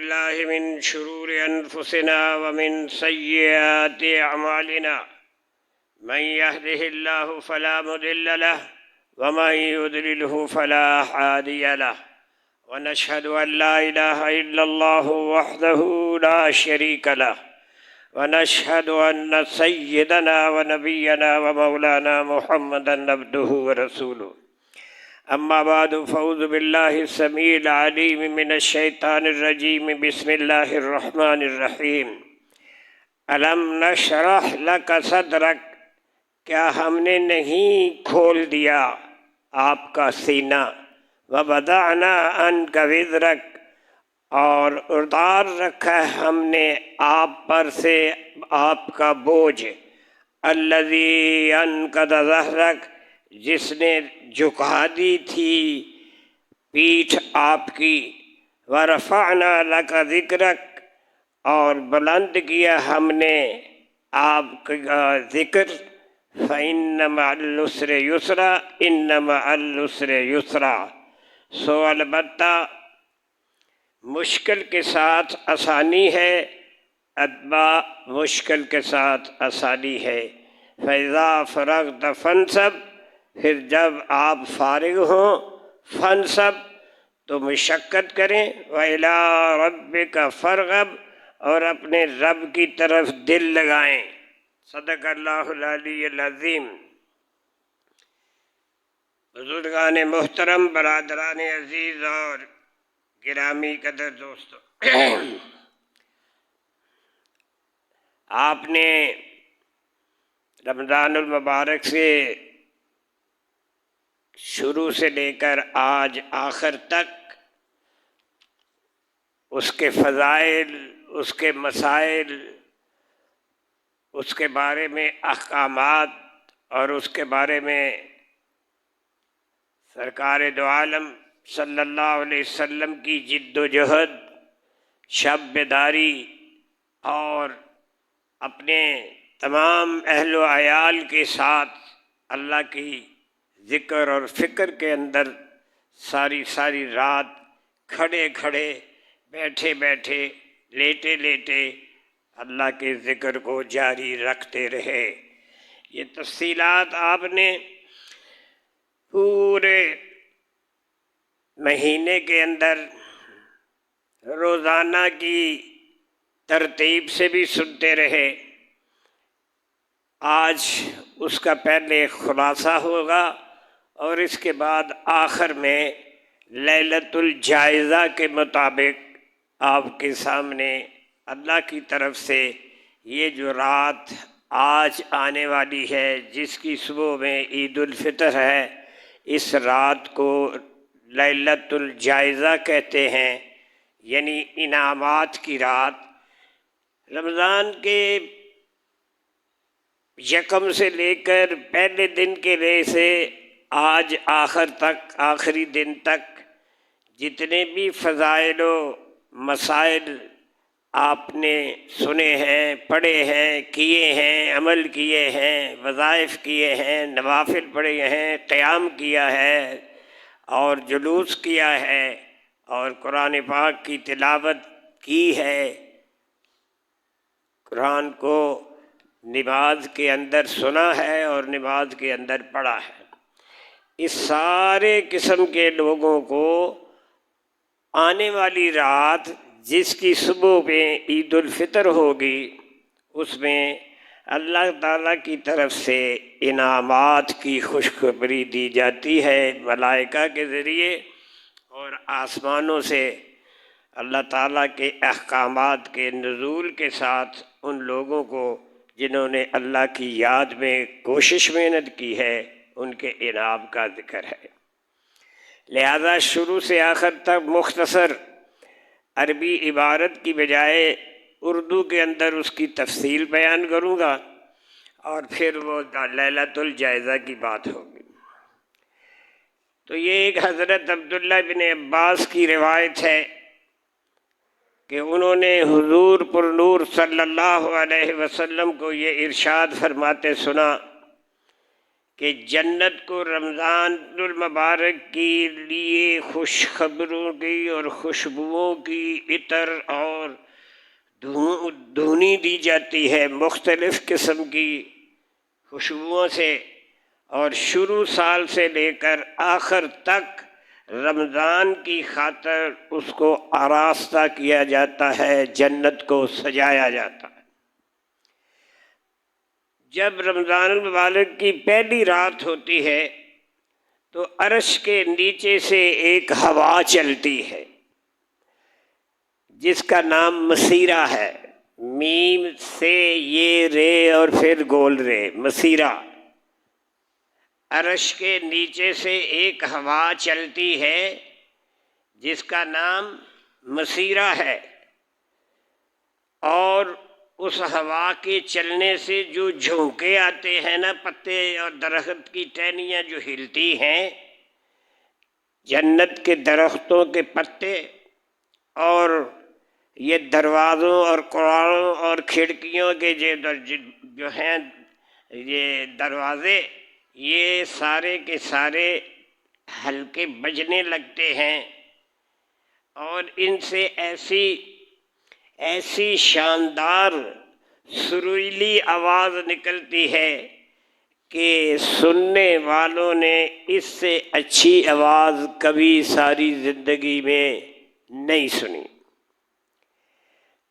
بالله من شرور أنفسنا ومن سيئات أعمالنا من يهده الله فلا مضل له ومن يضلله فلا هادي له ونشهد أن لا إله إلا الله وحده لا شريك له ونشهد أن سيدنا ونبينا ومولانا محمدا عبده ورسوله أما بعد فأعوذ بالله السميع العليم من الشيطان الرجيم بسم الله الرحمن الرحيم ألم نشرح لك صدرك کیا ہم نے نہیں کھول دیا آپ کا سینہ وَوَضَعْنَا عَنْكَ وِزْرَكَ اور اتار رکھا ہے ہم نے آپ پر سے آپ کا بوجھ الَّذِي أَنْقَضَ ظَهْرَكَ جس نے جھکا دی تھی پیٹھ آپ کی وَرَفَعْنَا لَكَ ذِكْرَكَ اور بلند کیا ہم نے آپ کا ذکر فَإِنَّ مَعَ الْعُسْرِ يُسْرًا إِنَّ مَعَ الْعُسْرِ يُسْرًا سو البتہ مشکل کے ساتھ آسانی ہے اتبا مشکل کے ساتھ آسانی ہے فَإِذَا فَرَغْتَ فَانْصَبْ پھر جب آپ فارغ ہوں فَانْصَبْ تو مشقت کریں وَإِلَىٰ رَبِّكَ فَارْغَب اور اپنے رب کی طرف دل لگائیں صدق اللہ العلی العظیم بزرگان محترم برادران عزیز اور گرامی قدر دوستو آپ نے رمضان المبارک سے شروع سے لے کر آج آخر تک اس کے فضائل اس کے مسائل اس کے بارے میں احکامات اور اس کے بارے میں سرکار دو عالم صلی اللہ علیہ وسلم کی جد و جہد شب بیداری اور اپنے تمام اہل و عیال کے ساتھ اللہ کی ذکر اور فکر کے اندر ساری رات کھڑے کھڑے بیٹھے بیٹھے لیٹے لیٹے اللہ کے ذکر کو جاری رکھتے رہے یہ تفصیلات آپ نے پورے مہینے کے اندر روزانہ کی ترتیب سے بھی سنتے رہے آج اس کا پہلے خلاصہ ہوگا اور اس کے بعد آخر میں لیلۃ الجائزہ کے مطابق آپ کے سامنے اللہ کی طرف سے یہ جو رات آج آنے والی ہے جس کی صبح میں عید الفطر ہے اس رات کو لیلۃ الجائزہ کہتے ہیں یعنی انعامات کی رات رمضان کے یکم سے لے کر پہلے دن کے لے سے آج آخر تک آخری دن تک جتنے بھی فضائل و مسائل آپ نے سنے ہیں پڑھے ہیں کیے ہیں عمل کیے ہیں وظائف کیے ہیں نوافل پڑھے ہیں قیام کیا ہے اور جلوس کیا ہے اور قرآن پاک کی تلاوت کی ہے قرآن کو نماز کے اندر سنا ہے اور نماز کے اندر پڑھا ہے اس سارے قسم کے لوگوں کو آنے والی رات جس کی صبح میں عید الفطر ہوگی اس میں اللہ تعالیٰ کی طرف سے انعامات کی خوشخبری دی جاتی ہے ملائکہ کے ذریعے اور آسمانوں سے اللہ تعالیٰ کے احکامات کے نزول کے ساتھ ان لوگوں کو جنہوں نے اللہ کی یاد میں کوشش محنت کی ہے ان کے انعام کا ذکر ہے لہذا شروع سے آخر تک مختصر عربی عبارت کی بجائے اردو کے اندر اس کی تفصیل بیان کروں گا اور پھر وہ لیلۃ الجائزہ کی بات ہوگی تو یہ ایک حضرت عبداللہ بن عباس کی روایت ہے کہ انہوں نے حضور پر نور صلی اللہ علیہ وسلم کو یہ ارشاد فرماتے سنا کہ جنت کو رمضان المبارک کے لیے خوشخبروں کی اور خوشبوؤں کی عطر اور دھونی دی جاتی ہے مختلف قسم کی خوشبوؤں سے، اور شروع سال سے لے کر آخر تک رمضان کی خاطر اس کو آراستہ کیا جاتا ہے، جنت کو سجایا جاتا ہے۔ جب رمضان المبارک کی پہلی رات ہوتی ہے تو عرش کے نیچے سے ایک ہوا چلتی ہے جس کا نام مسیرہ ہے، میم سے یہ رے اور پھر گول رے، مسیرہ۔ عرش کے نیچے سے ایک ہوا چلتی ہے جس کا نام مسیرہ ہے، اور اس ہوا کے چلنے سے جو جھونکے آتے ہیں نا، پتے اور درخت کی ٹہنیاں جو ہلتی ہیں، جنت کے درختوں کے پتے اور یہ دروازوں اور کڑاڑوں اور کھڑکیوں کے جو ہیں یہ دروازے، یہ سارے کے سارے ہلکے بجنے لگتے ہیں، اور ان سے ایسی شاندار سریلی آواز نکلتی ہے کہ سننے والوں نے اس سے اچھی آواز کبھی ساری زندگی میں نہیں سنی۔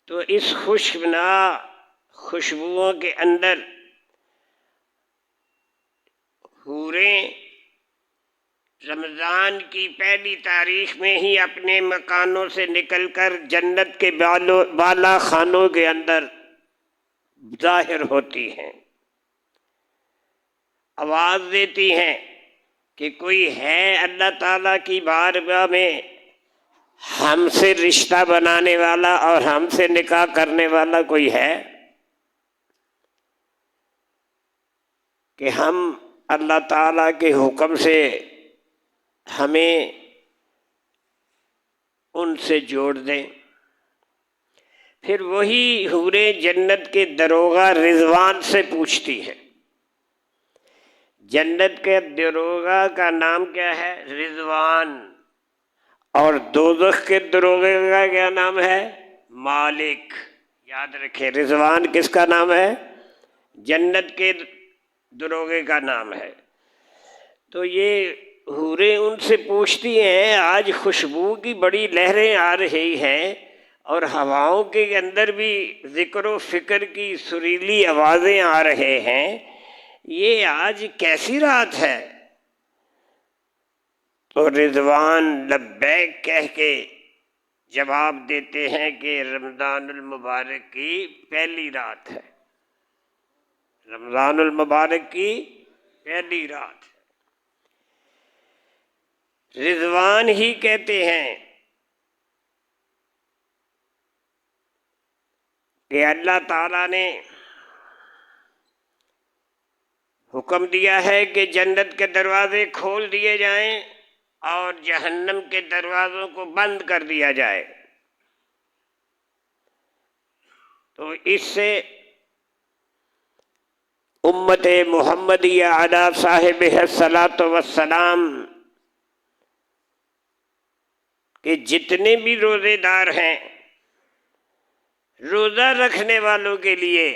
تو اس خوشبنا خوشبوؤں کے اندر حوریں رمضان کی پہلی تاریخ میں ہی اپنے مکانوں سے نکل کر جنت کے بالا خانوں کے اندر ظاہر ہوتی ہیں، آواز دیتی ہیں کہ کوئی ہے اللہ تعالیٰ کی بارگاہ میں ہم سے رشتہ بنانے والا اور ہم سے نکاح کرنے والا کوئی ہے، کہ ہم اللہ تعالیٰ کے حکم سے ہمیں ان سے جوڑ دیں۔ پھر وہی حوریں جنت کے داروغہ رضوان سے پوچھتی ہے۔ جنت کے داروغہ کا نام کیا ہے؟ رضوان۔ اور دوزخ کے داروغے کا کیا نام ہے؟ مالک۔ یاد رکھیں، رضوان کس کا نام ہے؟ جنت کے داروغے کا نام ہے۔ تو یہ حوریں ان سے پوچھتی ہیں، آج خوشبو کی بڑی لہریں آ رہی ہیں اور ہواؤں کے اندر بھی ذکر و فکر کی سریلی آوازیں آ رہے ہیں، یہ آج کیسی رات ہے؟ تو رضوان لبیک کہہ کے جواب دیتے ہیں کہ رمضان المبارک کی پہلی رات ہے، رمضان المبارک کی پہلی رات ہے۔ رضوان ہی کہتے ہیں کہ اللہ تعالیٰ نے حکم دیا ہے کہ جنت کے دروازے کھول دیے جائیں اور جہنم کے دروازوں کو بند کر دیا جائے۔ تو اس سے امت محمدیہ علی صاحبہ الصلاۃ والسلام کہ جتنے بھی روزے دار ہیں، روزہ رکھنے والوں کے لیے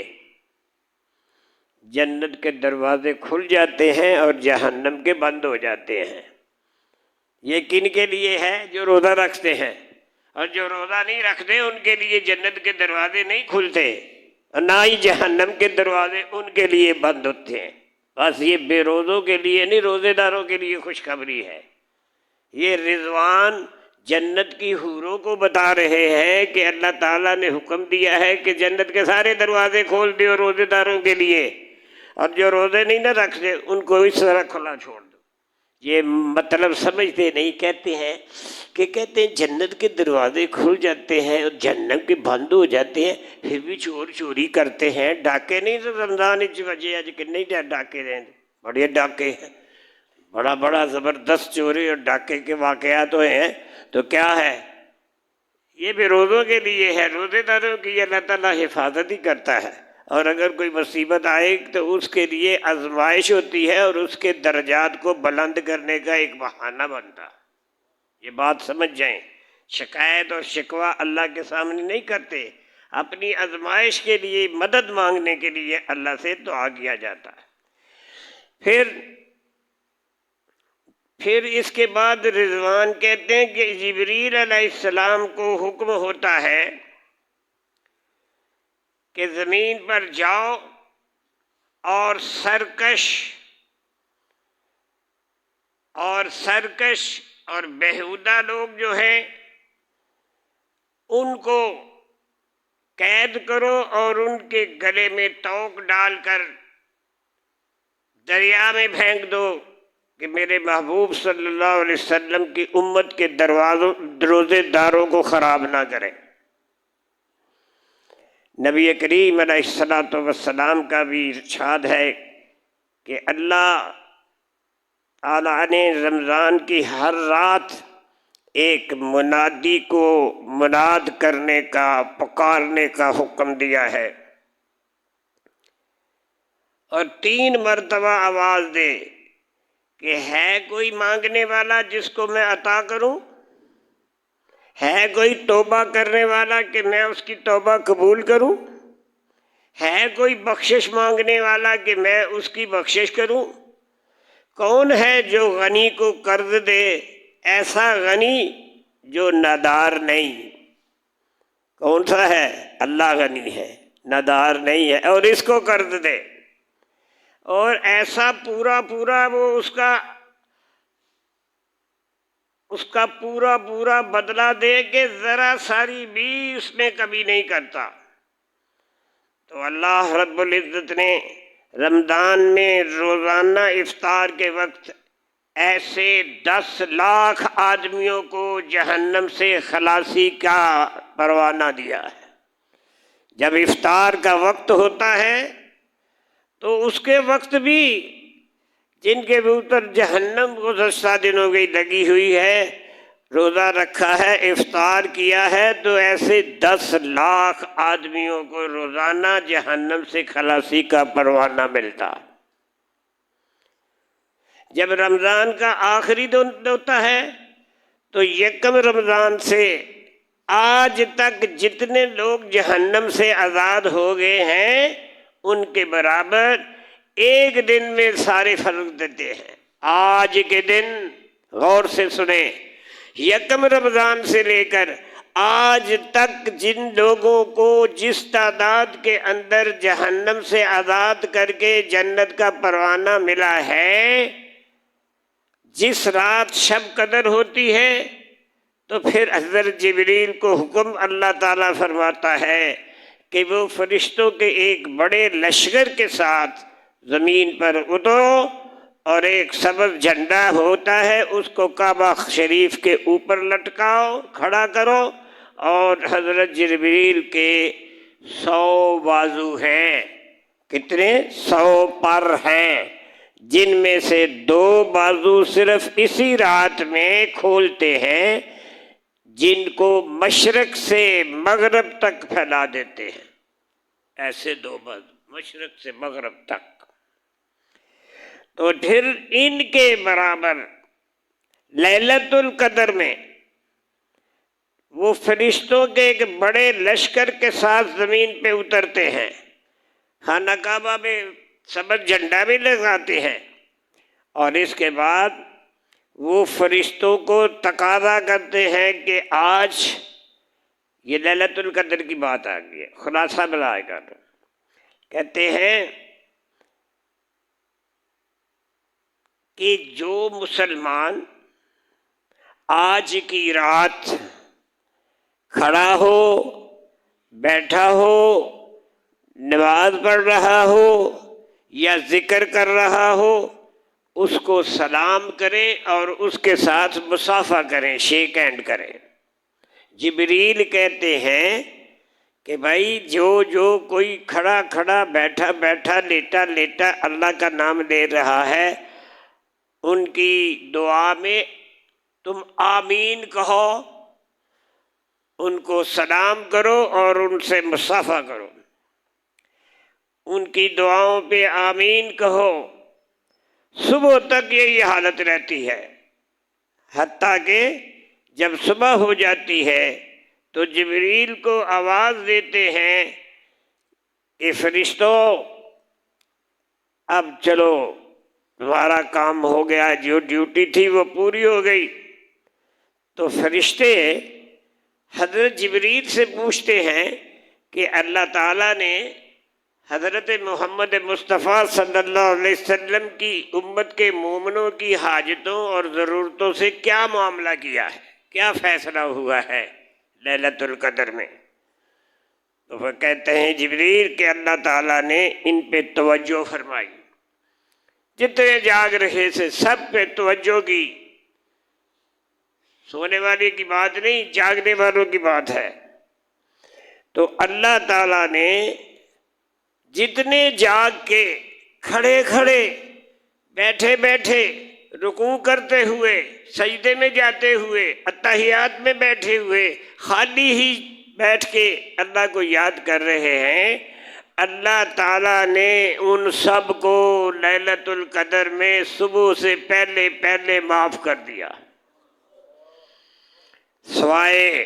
جنت کے دروازے کھل جاتے ہیں اور جہنم کے بند ہو جاتے ہیں۔ یہ کن کے لیے ہے؟ جو روزہ رکھتے ہیں، اور جو روزہ نہیں رکھتے ان کے لیے جنت کے دروازے نہیں کھلتے، اور نہ ہی جہنم کے دروازے ان کے لیے بند ہوتے ہیں۔ بس یہ بے روزوں کے لیے نہیں، روزے داروں کے لیے خوشخبری ہے۔ یہ رضوان جنت کی حوروں کو بتا رہے ہیں کہ اللہ تعالیٰ نے حکم دیا ہے کہ جنت کے سارے دروازے کھول دیو روزے داروں کے لیے، اور جو روزے نہیں نہ رکھتے ان کو اس طرح کھلا چھوڑ دو۔ یہ مطلب سمجھتے نہیں، کہتے ہیں جنت کے دروازے کھل جاتے ہیں اور جہنم کے بند ہو جاتے ہیں، پھر بھی چور چوری کرتے ہیں، ڈاکے نہیں تو رمضان وجہ اج کنے ڈاکے رہے، بڑے ڈاکے ہیں، بڑا زبردست چوری اور ڈاکے کے واقعات ہوئے ہیں۔ تو کیا ہے؟ یہ بھی روزوں کے لیے ہے، روزے داروں کی اللہ تعالیٰ حفاظت ہی کرتا ہے، اور اگر کوئی مصیبت آئے تو اس کے لیے آزمائش ہوتی ہے اور اس کے درجات کو بلند کرنے کا ایک بہانہ بنتا. یہ بات سمجھ جائیں. شکایت اور شکوہ اللہ کے سامنے نہیں کرتے، اپنی آزمائش کے لیے، مدد مانگنے کے لیے اللہ سے دعا کیا جاتا ہے. پھر اس کے بعد رضوان کہتے ہیں کہ جبریل علیہ السلام کو حکم ہوتا ہے کہ زمین پر جاؤ اور سرکش اور بیہودہ لوگ جو ہیں ان کو قید کرو اور ان کے گلے میں توق ڈال کر دریا میں پھینک دو کہ میرے محبوب صلی اللہ علیہ وسلم کی امت کے روزے داروں کو خراب نہ کریں. نبی کریم علیہ الصلوۃ والسلام کا بھی ارشاد ہے کہ اللہ تعالیٰ نے رمضان کی ہر رات ایک منادی کو مناد کرنے کا، پکارنے کا حکم دیا ہے، اور 3 مرتبہ آواز دے کہ ہے کوئی مانگنے والا جس کو میں عطا کروں، ہے کوئی توبہ کرنے والا کہ میں اس کی توبہ قبول کروں، ہے کوئی بخشش مانگنے والا کہ میں اس کی بخشش کروں. کون ہے جو غنی کو قرض دے، ایسا غنی جو نادار نہیں. کون سا ہے؟ اللہ غنی ہے، نادار نہیں ہے، اور اس کو قرض دے، اور ایسا پورا وہ اس کا پورا بدلہ دے کہ ذرا ساری بھی اس میں کمی نہیں کرتا. تو اللہ رب العزت نے رمضان میں روزانہ افطار کے وقت ایسے 10 لاکھ آدمیوں کو جہنم سے خلاصی کا پروانہ دیا ہے. جب افطار کا وقت ہوتا ہے تو اس کے وقت بھی جن کے اوپر جہنم گزشتہ دنوں کی لگی ہوئی ہے، روزہ رکھا ہے، افطار کیا ہے، تو ایسے 10 لاکھ آدمیوں کو روزانہ جہنم سے خلاصی کا پروانہ ملتا. جب رمضان کا آخری دن ہوتا ہے تو یکم رمضان سے آج تک جتنے لوگ جہنم سے آزاد ہو گئے ہیں ان کے برابر ایک دن میں سارے فرق دیتے ہیں. آج کے دن غور سے سنیں، یکم رمضان سے لے کر آج تک جن لوگوں کو جس تعداد کے اندر جہنم سے آزاد کر کے جنت کا پروانہ ملا ہے، جس رات شب قدر ہوتی ہے تو پھر حضرت جبریل کو حکم اللہ تعالیٰ فرماتا ہے کہ وہ فرشتوں کے ایک بڑے لشکر کے ساتھ زمین پر اترو، اور ایک سبز جھنڈا ہوتا ہے اس کو کعبہ شریف کے اوپر لٹکاؤ، کھڑا کرو، اور حضرت جبریل کے 100 بازو ہیں. کتنے؟ 100 پر ہیں، جن میں سے 2 بازو صرف اسی رات میں کھولتے ہیں، جن کو مشرق سے مغرب تک پھیلا دیتے ہیں. ایسے 2 بازو مشرق سے مغرب تک. تو پھر ان کے برابر لیلۃ القدر میں وہ فرشتوں کے ایک بڑے لشکر کے ساتھ زمین پہ اترتے ہیں، خانہ کعبہ میں سبز جھنڈا بھی لگاتے ہیں، اور اس کے بعد وہ فرشتوں کو تقاضا کرتے ہیں کہ آج یہ لیلۃ القدر کی بات آ گئی ہے، خلاصہ بلائے گا. کہتے ہیں کہ جو مسلمان آج کی رات کھڑا ہو، بیٹھا ہو، نماز پڑھ رہا ہو یا ذکر کر رہا ہو، اس کو سلام کرے اور اس کے ساتھ مصافحہ کریں، شیک ہینڈ کریں. جبریل کہتے ہیں کہ بھائی جو کوئی کھڑا بیٹھا لیٹا اللہ کا نام لے رہا ہے، ان کی دعا میں تم آمین کہو، ان کو سلام کرو اور ان سے مصافحہ کرو. ان کی دعاؤں پہ آمین کہو، صبح تک یہی حالت رہتی ہے، حتیٰ کہ جب صبح ہو جاتی ہے تو جبریل کو آواز دیتے ہیں کہ فرشتوں اب چلو تمہارا کام ہو گیا، جو ڈیوٹی تھی وہ پوری ہو گئی۔ تو فرشتے حضرت جبریل سے پوچھتے ہیں کہ اللہ تعالیٰ نے حضرت محمد مصطفیٰ صلی اللہ علیہ وسلم کی امت کے مومنوں کی حاجتوں اور ضرورتوں سے کیا معاملہ کیا ہے، کیا فیصلہ ہوا ہے لیلۃ القدر میں؟ تو وہ کہتے ہیں جبریل کہ اللہ تعالیٰ نے ان پہ توجہ فرمائی، جتنے جاگ رہے تھے سب پہ توجہ کی، سونے والے کی بات نہیں، جاگنے والوں کی بات ہے۔ تو اللہ تعالیٰ نے جتنے جاگ کے، کھڑے کھڑے، بیٹھے بیٹھے، رکوع کرتے ہوئے، سجدے میں جاتے ہوئے، اتحیات میں بیٹھے ہوئے، خالی ہی بیٹھ کے اللہ کو یاد کر رہے ہیں، اللہ تعالیٰ نے ان سب کو لیلۃ القدر میں صبح سے پہلے پہلے معاف کر دیا، سوائے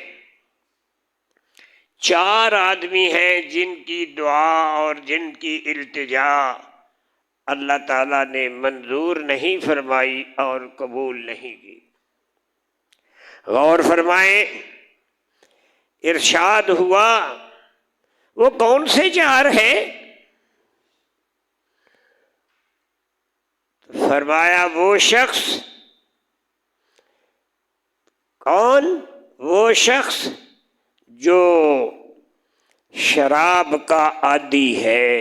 4 آدمی ہیں جن کی دعا اور جن کی التجا اللہ تعالیٰ نے منظور نہیں فرمائی اور قبول نہیں کی۔ غور فرمائیں، ارشاد ہوا وہ کون سے 4 ہیں؟ فرمایا وہ شخص، کون؟ وہ شخص جو شراب کا عادی ہے،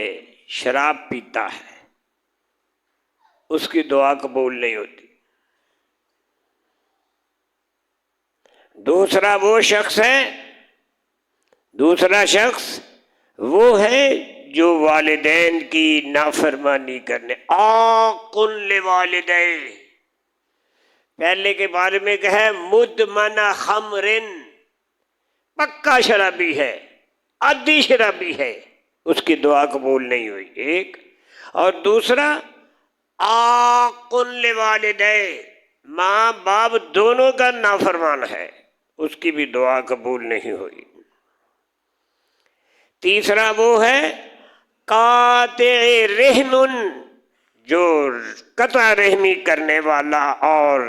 شراب پیتا ہے، اس کی دعا قبول نہیں ہوتی۔ دوسرا وہ شخص ہے، دوسرا شخص وہ ہے جو والدین کی نافرمانی کرنے، عاق لوالدیہ، پہلے کے بارے میں کہا مدمن خمر، پکا شرابی ہے، عادی شرابی ہے، اس کی دعا قبول نہیں ہوئی، ایک۔ اور دوسرا عاق لوالدیہ، ماں باپ دونوں کا نافرمان ہے، اس کی بھی دعا قبول نہیں ہوئی۔ تیسرا وہ ہے قاطع رحم، جو قطع رحمی کرنے والا اور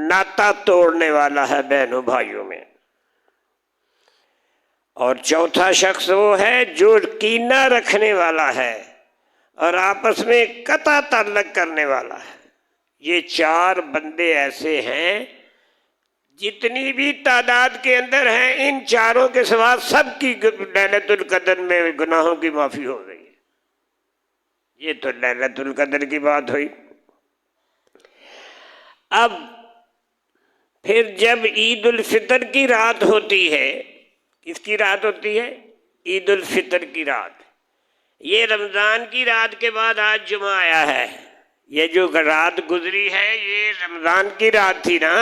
ناتا توڑنے والا ہے بہنوں بھائیوں میں۔ اور چوتھا شخص وہ ہے جو کینہ رکھنے والا ہے اور آپس میں قطع تعلق کرنے والا ہے۔ یہ 4 بندے ایسے ہیں، جتنی بھی تعداد کے اندر ہیں، ان 4 کے سوا سب کی لیلۃ القدر میں گناہوں کی معافی ہو گئی۔ یہ تو لیلۃ القدر کی بات ہوئی۔ اب پھر جب عید الفطر کی رات ہوتی ہے، کس کی رات ہوتی ہے؟ عید الفطر کی رات۔ یہ رمضان کی رات کے بعد آج جمعہ آیا ہے، یہ جو رات گزری ہے یہ رمضان کی رات تھی نا،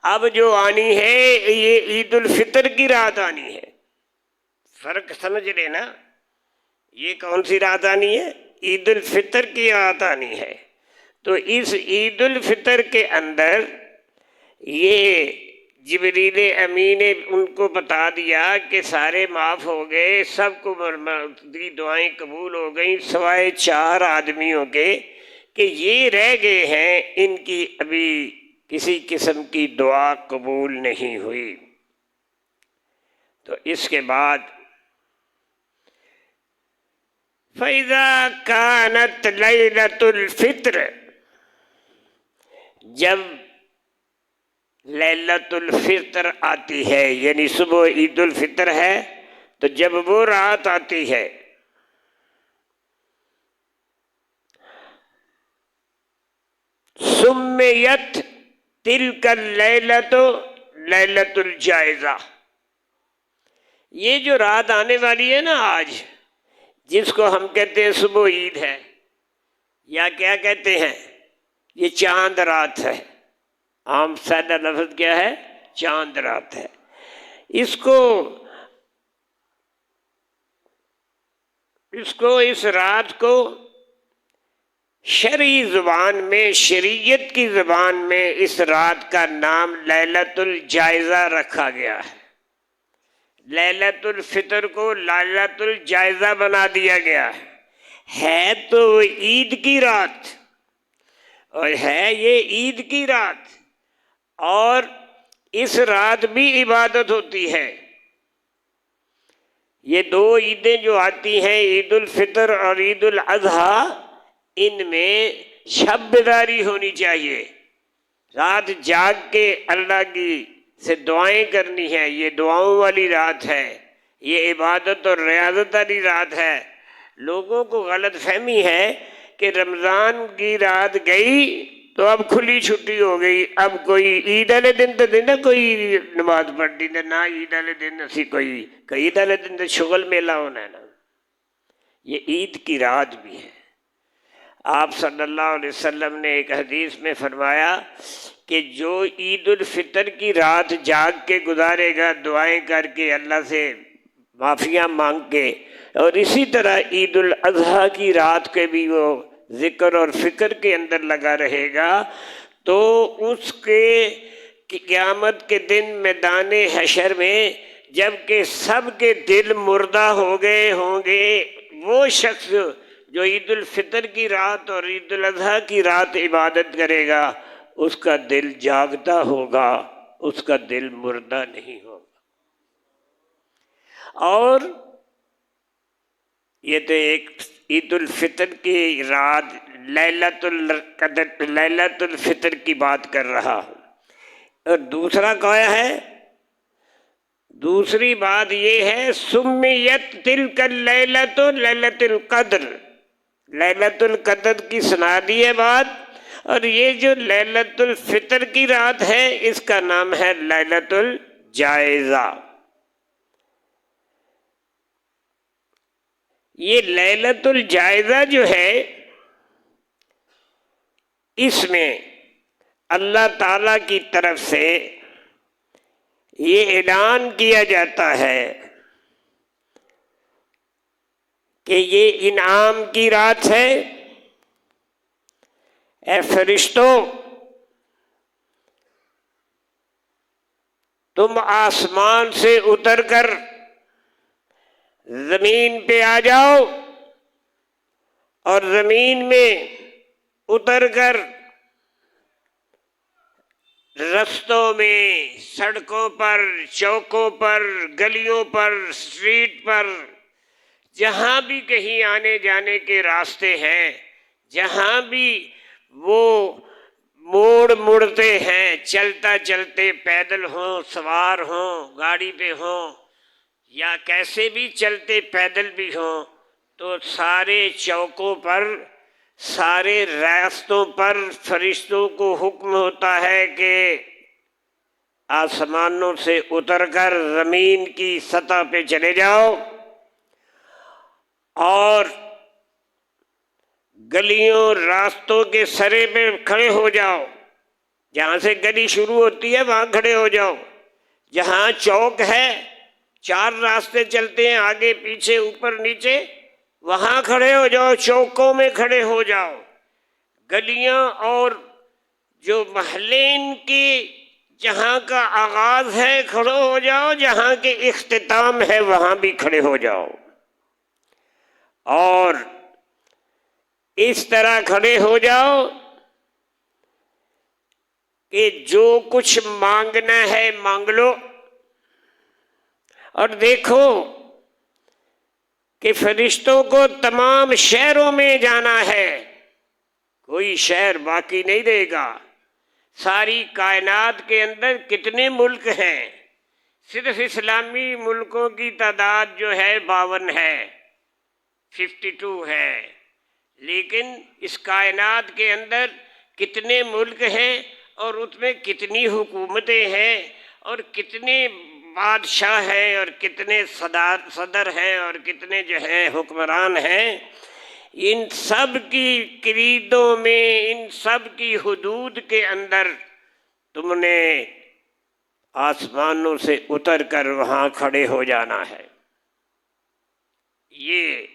اب جو آنی ہے یہ عید الفطر کی رات آنی ہے۔ فرق سمجھ لے نا، یہ کون سی رات آنی ہے؟ عید الفطر کی رات آنی ہے۔ تو اس عید الفطر کے اندر یہ جبریل امین نے ان کو بتا دیا کہ سارے معاف ہو گئے، سب کو دی دعائیں قبول ہو گئیں، سوائے 4 آدمیوں کے کہ یہ رہ گئے ہیں، ان کی ابھی کسی قسم کی دعا قبول نہیں ہوئی۔ تو اس کے بعد فَإِذَا كَانَتْ لَيْلَةُ الْفِطْرِ، جب لیلۃ الفطر آتی ہے، یعنی صبح عید الفطر ہے، تو جب وہ رات آتی ہے سمیت تلک اللیلۃ لیلۃ الجائزہ، یہ جو رات آنے والی ہے نا آج، جس کو ہم کہتے ہیں صبح عید ہے یا کیا کہتے ہیں، یہ چاند رات ہے، عام سادہ لفظ کیا ہے؟ چاند رات ہے۔ اس کو اس رات کو شرعی زبان میں، شریعت کی زبان میں اس رات کا نام لیلۃ الجائزہ رکھا گیا ہے۔ لیلۃ الفطر کو لیلۃ الجائزہ بنا دیا گیا ہے تو عید کی رات، اور ہے یہ عید کی رات، اور اس رات بھی عبادت ہوتی ہے۔ یہ دو عیدیں جو آتی ہیں، عید الفطر اور عید الاضحیٰ، ان میں شب بیداری ہونی چاہیے، رات جاگ کے اللہ کی سے دعائیں کرنی ہے۔ یہ دعاؤں والی رات ہے، یہ عبادت اور ریاضت والی رات ہے۔ لوگوں کو غلط فہمی ہے کہ رمضان کی رات گئی تو اب کھلی چھٹی ہو گئی، اب کوئی عید والے دن تو نہ کوئی نماز پڑھنی، نہ عید والے دن اسی کوئی عید والے دن تو شغل میلہ ہونا ہے نا۔ یہ عید کی رات بھی ہے۔ آپ صلی اللہ علیہ وسلم نے ایک حدیث میں فرمایا کہ جو عید الفطر کی رات جاگ کے گزارے گا، دعائیں کر کے اللہ سے معافیاں مانگ کے، اور اسی طرح عید الاضحیٰ کی رات کے بھی وہ ذکر اور فکر کے اندر لگا رہے گا، تو اس کے قیامت کے دن میدان حشر میں جب کہ سب کے دل مردہ ہو گئے ہوں گے، وہ شخص جو عید الفطر کی رات اور عید الاضحیٰ کی رات عبادت کرے گا، اس کا دل جاگتا ہوگا، اس کا دل مردہ نہیں ہوگا۔ اور یہ تو ایک عید الفطر کی رات لیلۃ القدر، لیلۃ الفطر کی بات کر رہا ہوں۔ اور دوسرا کیا ہے؟ دوسری بات یہ ہے سمیت تلک اللیلۃ لیلۃ القدر، لیلۃ القدر کی سنا دی ہے بات، اور یہ جو لیلۃ الفطر کی رات ہے اس کا نام ہے لیلۃ الجائزہ۔ یہ لیلۃ الجائزہ جو ہے، اس میں اللہ تعالی کی طرف سے یہ اعلان کیا جاتا ہے کہ یہ انعام کی رات ہے۔ اے فرشتوں، تم آسمان سے اتر کر زمین پہ آ جاؤ، اور زمین میں اتر کر رستوں میں، سڑکوں پر، چوکوں پر، گلیوں پر، اسٹریٹ پر، جہاں بھی کہیں آنے جانے کے راستے ہیں، جہاں بھی وہ موڑ مڑتے ہیں، چلتا چلتے پیدل ہوں، سوار ہوں، گاڑی پہ ہوں، یا کیسے بھی چلتے پیدل بھی ہوں، تو سارے چوکوں پر، سارے راستوں پر فرشتوں کو حکم ہوتا ہے کہ آسمانوں سے اتر کر زمین کی سطح پہ چلے جاؤ، اور گلیوں راستوں کے سرے پہ کھڑے ہو جاؤ، جہاں سے گلی شروع ہوتی ہے وہاں کھڑے ہو جاؤ، جہاں چوک ہے، چار راستے چلتے ہیں، آگے پیچھے اوپر نیچے، وہاں کھڑے ہو جاؤ، چوکوں میں کھڑے ہو جاؤ، گلیاں اور جو محلے ان کی جہاں کا آغاز ہے کھڑے ہو جاؤ، جہاں کے اختتام ہے وہاں بھی کھڑے ہو جاؤ، اور اس طرح کھڑے ہو جاؤ کہ جو کچھ مانگنا ہے مانگ لو۔ اور دیکھو کہ فرشتوں کو تمام شہروں میں جانا ہے، کوئی شہر باقی نہیں رہے گا۔ ساری کائنات کے اندر کتنے ملک ہیں؟ صرف اسلامی ملکوں کی تعداد جو ہے 52 ہے، 52 ہے، لیکن اس کائنات کے اندر کتنے ملک ہیں، اور اس میں کتنی حکومتیں ہیں، اور کتنے بادشاہ ہیں، اور کتنے صدر ہیں، اور کتنے جو ہیں حکمران ہیں۔ ان سب کی کلیدوں میں، ان سب کی حدود کے اندر تم نے آسمانوں سے اتر کر وہاں کھڑے ہو جانا ہے۔ یہ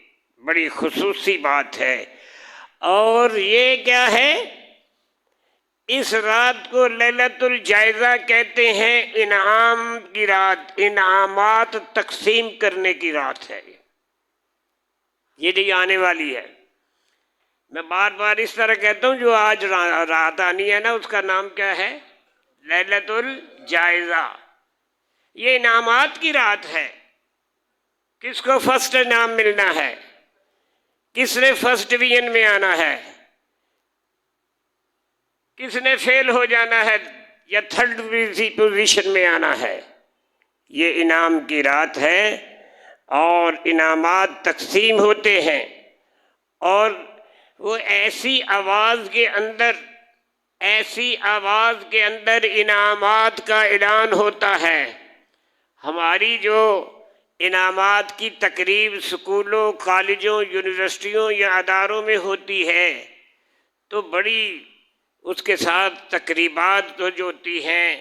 بڑی خصوصی بات ہے۔ اور یہ کیا ہے؟ اس رات کو لیلۃ الجائزہ کہتے ہیں، انعام کی رات، انعامات تقسیم کرنے کی رات ہے۔ یہ جو آنے والی ہے، میں بار بار اس طرح کہتا ہوں، جو آج رات آنی ہے نا، اس کا نام کیا ہے؟ لیلۃ الجائزہ۔ یہ انعامات کی رات ہے۔ کس کو فرسٹ انعام ملنا ہے؟ کس نے فرسٹ ڈویژن میں آنا ہے؟ کس نے فیل ہو جانا ہے یا تھرڈ پوزیشن میں آنا ہے؟ یہ انعام کی رات ہے، اور انعامات تقسیم ہوتے ہیں، اور وہ ایسی آواز کے اندر انعامات کا اعلان ہوتا ہے۔ ہماری جو انعامات کی تقریب اسکولوں، کالجوں، یونیورسٹیوں یا اداروں میں ہوتی ہے، تو بڑی اس کے ساتھ تقریبات جو ہوتی ہیں،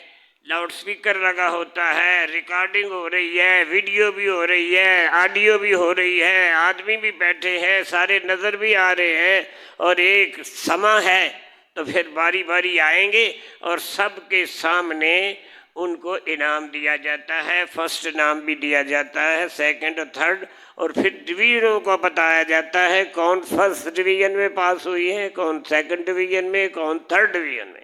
لاؤڈ سپیکر لگا ہوتا ہے، ریکارڈنگ ہو رہی ہے، ویڈیو بھی ہو رہی ہے، آڈیو بھی ہو رہی ہے، آدمی بھی بیٹھے ہیں، سارے نظر بھی آ رہے ہیں، اور ایک سما ہے، تو پھر باری باری آئیں گے اور سب کے سامنے ان کو انعام دیا جاتا ہے۔ فرسٹ انعام بھی دیا جاتا ہے، سیکنڈ اور تھرڈ، اور پھر ڈویژنوں کو بتایا جاتا ہے، کون فرسٹ ڈویژن میں پاس ہوئی ہے، کون سیکنڈ ڈویژن میں، کون تھرڈ ڈویژن میں،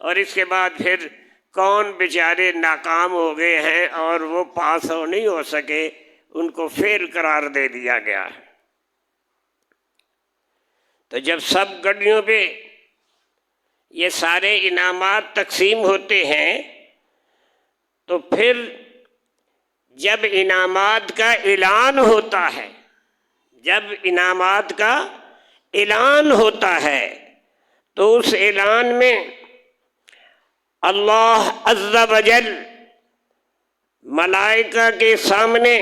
اور اس کے بعد پھر کون بیچارے ناکام ہو گئے ہیں اور وہ پاس نہیں ہو سکے، ان کو فیل قرار دے دیا گیا ہے۔ تو جب سب گڈیوں پہ یہ سارے انعامات تقسیم ہوتے ہیں، تو پھر جب انعامات کا اعلان ہوتا ہے، تو اس اعلان میں اللہ عز و جل ملائکہ کے سامنے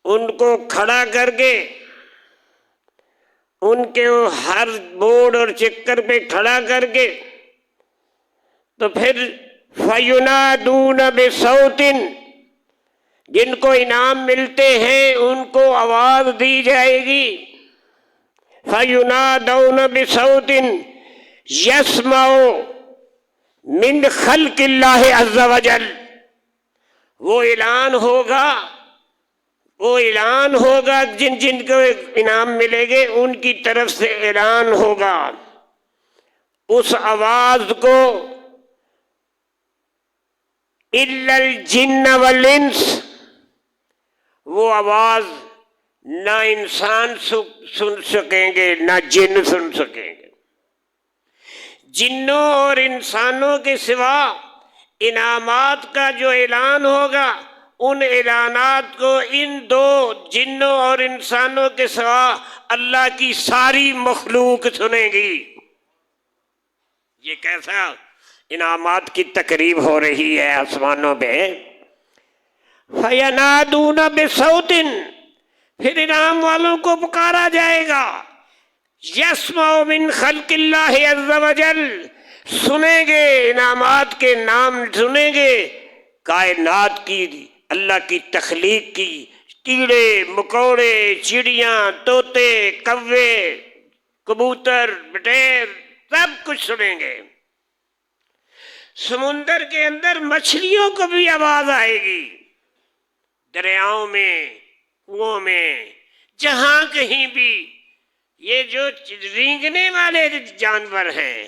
ان کو کھڑا کر کے، ان کے ہر بورڈ اور چکر پہ کھڑا کر کے، تو پھر فَيُنَادُونَ بِصَوْتٍ، جن کو انعام ملتے ہیں ان کو آواز دی جائے گی، فَيُنَادَوْنَ بِصَوْتٍ يَسْمَعُ مِنْ خَلْقِ اللَّهِ عَزَّ وَجَلَّ۔ وہ اعلان ہوگا جن کو انعام ملے گے، ان کی طرف سے اعلان ہوگا۔ اس آواز کو إِلَّا الْجِنَّ وَالْإِنسِ، وہ آواز نہ انسان سن سکیں گے، نہ جن سن سکیں گے۔ جنوں اور انسانوں کے سوا انعامات کا جو اعلان ہوگا، ان اعلانات کو ان دو جنوں اور انسانوں کے سوا اللہ کی ساری مخلوق سنیں گی۔ یہ کیسا انعامات کی تقریب ہو رہی ہے آسمانوں پہ۔ فَيَنَادُونَ بِصَوْتٍ، پھر انعام والوں کو پکارا جائے گا، يَسْمَعُ مِنْ خَلْقِ اللَّهِ عَزَّ وَجَلَّ، سنیں گے، انعامات کے نام سنیں گے، کائنات کی، اللہ کی تخلیق کی، کیڑے مکوڑے، چڑیاں، طوطے، کوے، کبوتر، بٹیر، سب کچھ سنیں گے۔ سمندر کے اندر مچھلیوں کو بھی آواز آئے گی، دریاؤں میں، کنوؤں میں، جہاں کہیں بھی۔ یہ جو رینگنے والے جانور ہیں،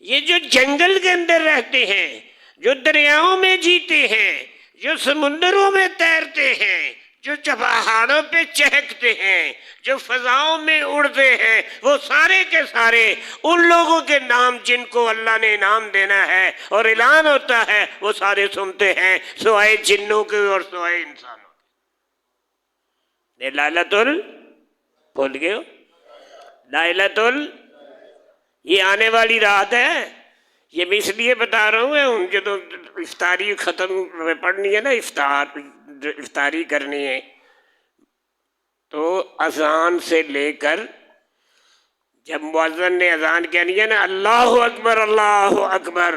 یہ جو جنگل کے اندر رہتے ہیں، جو دریاؤں میں جیتے ہیں، جو سمندروں میں تیرتے ہیں، جو پہاڑوں پہ چہکتے ہیں، جو فضاؤں میں اڑتے ہیں، وہ سارے کے سارے ان لوگوں کے نام جن کو اللہ نے انعام دینا ہے اور اعلان ہوتا ہے، وہ سارے سنتے ہیں، سوائے جنوں کے اور سوائے انسانوں کے۔ بھول گئے ہو؟ یہ آنے والی رات ہے۔ یہ میں اس لیے بتا رہا ہوں، جب افطاری ختم پڑھنی ہے نا، افطاری کرنی ہے، تو اذان سے لے کر جب مؤذن نے اذان کہنی ہے نا، اللہ اکبر اللہ اکبر،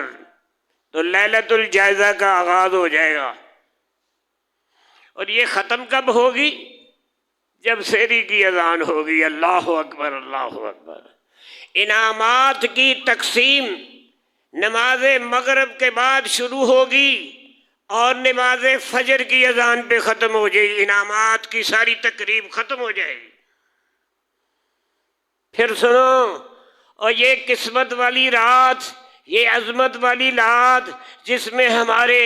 تو لیلۃ الجائزہ کا آغاز ہو جائے گا۔ اور یہ ختم کب ہوگی؟ جب سحری کی اذان ہوگی۔ اللہ اکبر، اللہ اکبر۔ انعامات کی تقسیم نماز مغرب کے بعد شروع ہوگی اور نماز فجر کی اذان پہ ختم ہو جائے گی، انعامات کی ساری تقریب ختم ہو جائے گی۔ پھر سنو، اور یہ قسمت والی رات، یہ عظمت والی رات جس میں ہمارے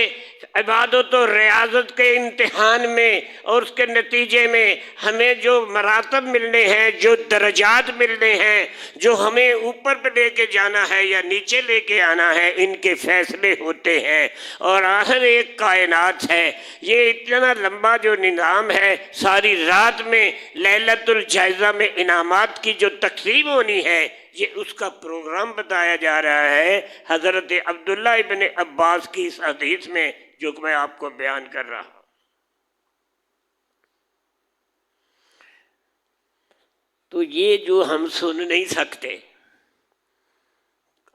عبادت و ریاضت کے امتحان میں اور اس کے نتیجے میں ہمیں جو مراتب ملنے ہیں، جو درجات ملنے ہیں، جو ہمیں اوپر پہ لے کے جانا ہے یا نیچے لے کے آنا ہے، ان کے فیصلے ہوتے ہیں۔ اور آخر ایک کائنات ہے، یہ اتنا لمبا جو نظام ہے، ساری رات میں لیلۃ الجائزہ میں انعامات کی جو تقسیم ہونی ہے، یہ اس کا پروگرام بتایا جا رہا ہے حضرت عبداللہ ابن عباس کی اس حدیث میں جو میں آپ کو بیان کر رہا ہوں۔ تو یہ جو ہم سن نہیں سکتے،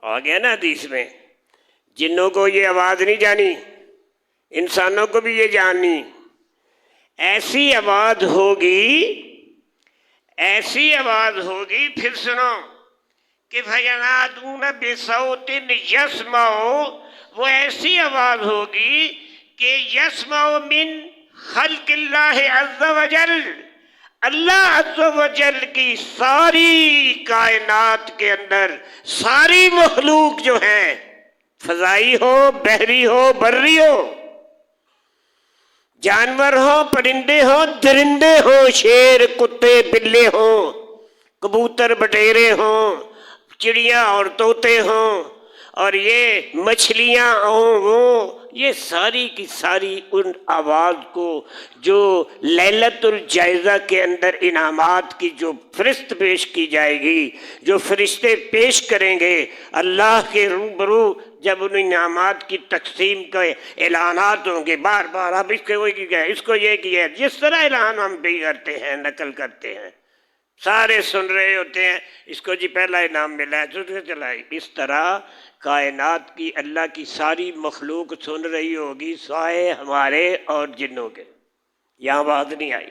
آ گیا نا حدیث میں، جنوں کو یہ آواز نہیں جانی، انسانوں کو بھی یہ جاننی، ایسی آواز ہوگی، ایسی آواز ہوگی۔ پھر سنو کہ فَيَنَادُونَ بِصَوْتٍ يَسْمَعُ، وہ ایسی آواز ہوگی کہ يَسْمَعُ مِنْ خَلْقِ اللَّهِ عَزَّ وَجَلَّ، اللہ عز و جل کی ساری کائنات کے اندر ساری مخلوق جو ہیں، فضائی ہو، بحری ہو، بری ہو، جانور ہو، پرندے ہو، درندے ہو، شیر، کتے، بلے ہوں، کبوتر، بٹیرے ہوں، چڑیاں اور طوطے ہوں، اور یہ مچھلیاں ہوں، وہ یہ ساری کی ساری ان آواز کو جو لیلۃ الجائزہ کے اندر انعامات کی جو فہرست پیش کی جائے گی، جو فرشتے پیش کریں گے اللہ کے روبرو، جب ان انعامات کی تقسیم کے اعلانات ہوں گے، بار بار اب اس کو یہ کیا ہے، اس کو یہ کیا ہے، جس طرح اعلان ہم بھی کرتے ہیں، نقل کرتے ہیں، سارے سن رہے ہوتے ہیں، اس کو جی پہلا انعام ملا ہے، دوسرے چلائی، اس طرح کائنات کی اللہ کی ساری مخلوق سن رہی ہوگی، سوائے ہمارے اور جنوں کے۔ یہاں بات نہیں آئی۔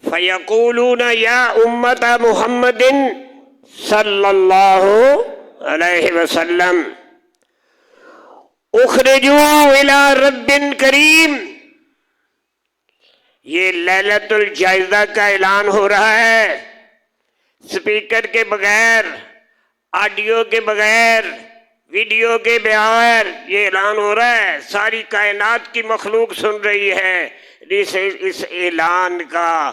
فَيَقُولُونَ يَا أُمَّةَ مُحَمَّدٍ صلی اللہ علیہ وسلم اخرجوا إِلَى رَبٍّ کریم، یہ لیلۃ الجائزہ کا اعلان ہو رہا ہے، سپیکر کے بغیر، آڈیو کے بغیر، ویڈیو کے بغیر یہ اعلان ہو رہا ہے، ساری کائنات کی مخلوق سن رہی ہے۔ اس اعلان کا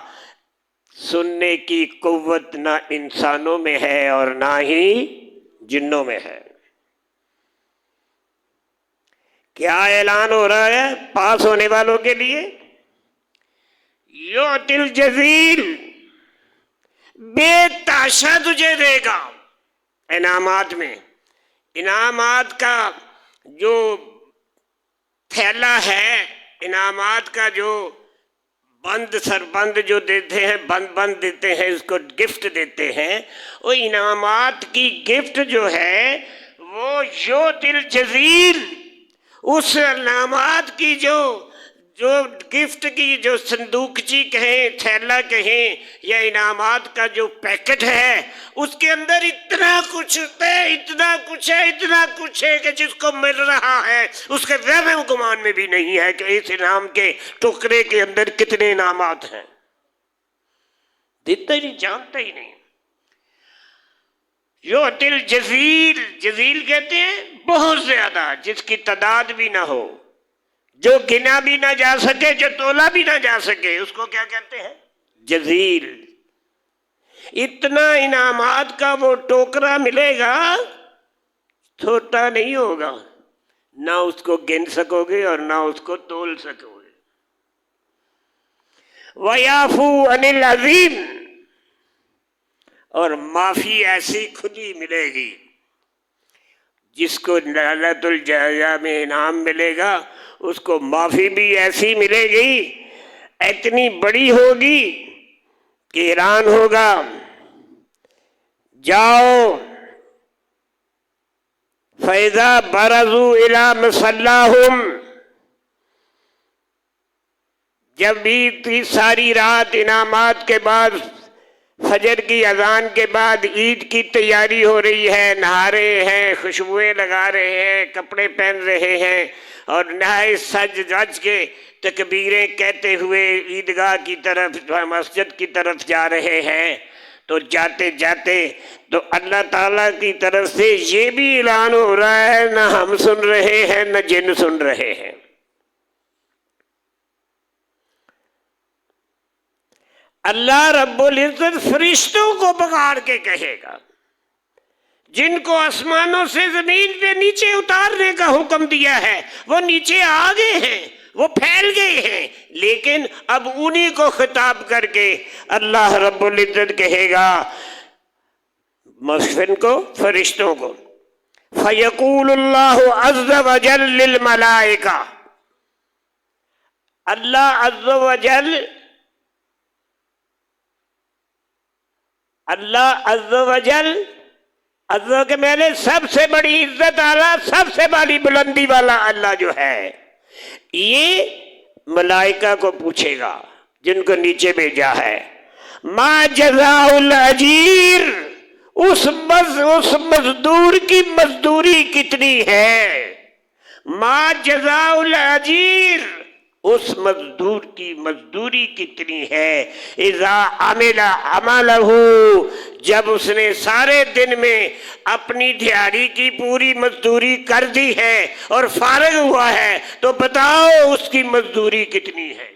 سننے کی قوت نہ انسانوں میں ہے اور نہ ہی جنوں میں ہے۔ کیا اعلان ہو رہا ہے پاس ہونے والوں کے لیے؟ یعطی الجزیل، بے تحاشا تجھے دے گا۔ انعامات میں، انعامات کا جو تھیلا ہے، انعامات کا جو بند سر بند جو دیتے ہیں، بند دیتے ہیں، اس کو گفٹ دیتے ہیں، وہ انعامات کی گفٹ جو ہے وہ یعطی الجزیل، اس انعامات کی جو گفٹ کی جو صندوقچی کہیں، تھیلا کہیں، یا انعامات کا جو پیکٹ ہے، اس کے اندر اتنا کچھ ہے، اتنا کچھ ہے، اتنا کچھ ہے کہ جس کو مل رہا ہے اس کے وہم گمان میں بھی نہیں ہے کہ اس انعام کے ٹکڑے کے اندر کتنے انعامات ہیں، دیتا ہی نہیں، جانتا ہی نہیں۔ یعطی الجزیل، جزیل کہتے ہیں بہت زیادہ، جس کی تعداد بھی نہ ہو، جو گنا بھی نہ جا سکے، جو تولا بھی نہ جا سکے، اس کو کیا کہتے ہیں؟ جزیل۔ اتنا انعامات کا وہ ٹوکرا ملے گا، چھوٹا نہیں ہوگا، نہ اس کو گن سکو گے اور نہ اس کو تول سکو گے۔ وَيَعْفُو عَنِ الْعَظِيمِ، اور معافی ایسی کھلی ملے گی، جس کو لیلۃ الجائزہ میں انعام ملے گا اس کو معافی بھی ایسی ملے گی، اتنی بڑی ہوگی کہ اعلان ہوگا، جاؤ فَإِذَا بَرَزُوا إِلَىٰ مُصَلَّاهُمْ، جب عید کی ساری رات انعامات کے بعد، فجر کی اذان کے بعد عید کی تیاری ہو رہی ہے، نہا رہے ہیں، خوشبوئیں لگا رہے ہیں، کپڑے پہن رہے ہیں، اور نہائے سج رج کے تکبیریں کہتے ہوئے عیدگاہ کی طرف، مسجد کی طرف جا رہے ہیں، تو جاتے جاتے تو اللہ تعالیٰ کی طرف سے یہ بھی اعلان ہو رہا ہے، نہ ہم سن رہے ہیں نہ جن سن رہے ہیں۔ اللہ رب العزت فرشتوں کو پکار کے کہے گا، جن کو آسمانوں سے زمین پہ نیچے اتارنے کا حکم دیا ہے، وہ نیچے آ گئے ہیں، وہ پھیل گئے ہیں، لیکن اب انہی کو خطاب کر کے اللہ رب العزت کہے گا مشفن کو، فرشتوں کو، فَيَقُولُ اللَّهُ عَزَّ وَجَلَّ لِلْمَلَائِكَةِ، اللہ عز و جل، اللہ عز و جل، عز کے میں سب سے بڑی عزت والا، سب سے بڑی بلندی والا اللہ جو ہے، یہ ملائکہ کو پوچھے گا جن کو نیچے بھیجا ہے، ما جزاء الاجیر، اس مزدور کی مزدوری کتنی ہے، ما جزاء الاجیر، اس مزدور کی مزدوری کتنی ہے، اذا عمل عملہ، جب اس نے سارے دن میں اپنی دیہڑی کی پوری مزدوری کر دی ہے اور فارغ ہوا ہے، تو بتاؤ اس کی مزدوری کتنی ہے۔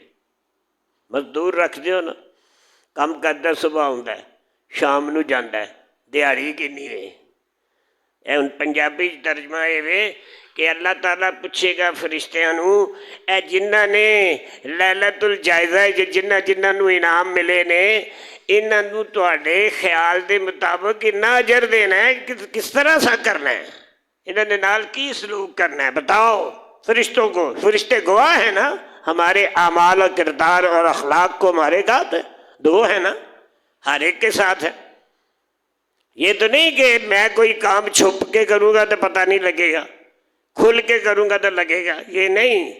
مزدور رکھ دیو نا، کم کردا صبح ہوندا ہے، شام نو جاندا ہے، دیہڑی کنی ہے۔ اے ہن پنجابی ترجمہ اے وے کہ اللہ تعالیٰ پوچھے گا فرشتیاں نو، اے جنہاں نے لیلۃ الجائزہ، جنہاں نو انعام ملے نے، انہاں نو تواڈے خیال دے مطابق اتنا اجر دینا ہے، کس طرح سا کرنا ہے، انہاں نے نال کی سلوک کرنا ہے، بتاؤ فرشتوں کو۔ فرشتے گواہ ہیں نا، ہمارے اعمال اور کردار اور اخلاق کو ہمارے ساتھ ہے، دو ہے نا، ہر ایک کے ساتھ ہے۔ یہ تو نہیں کہ میں کوئی کام چھپ کے کروں گا تو پتہ نہیں لگے گا، کھل کے کروں گا تو لگے گا، یہ نہیں،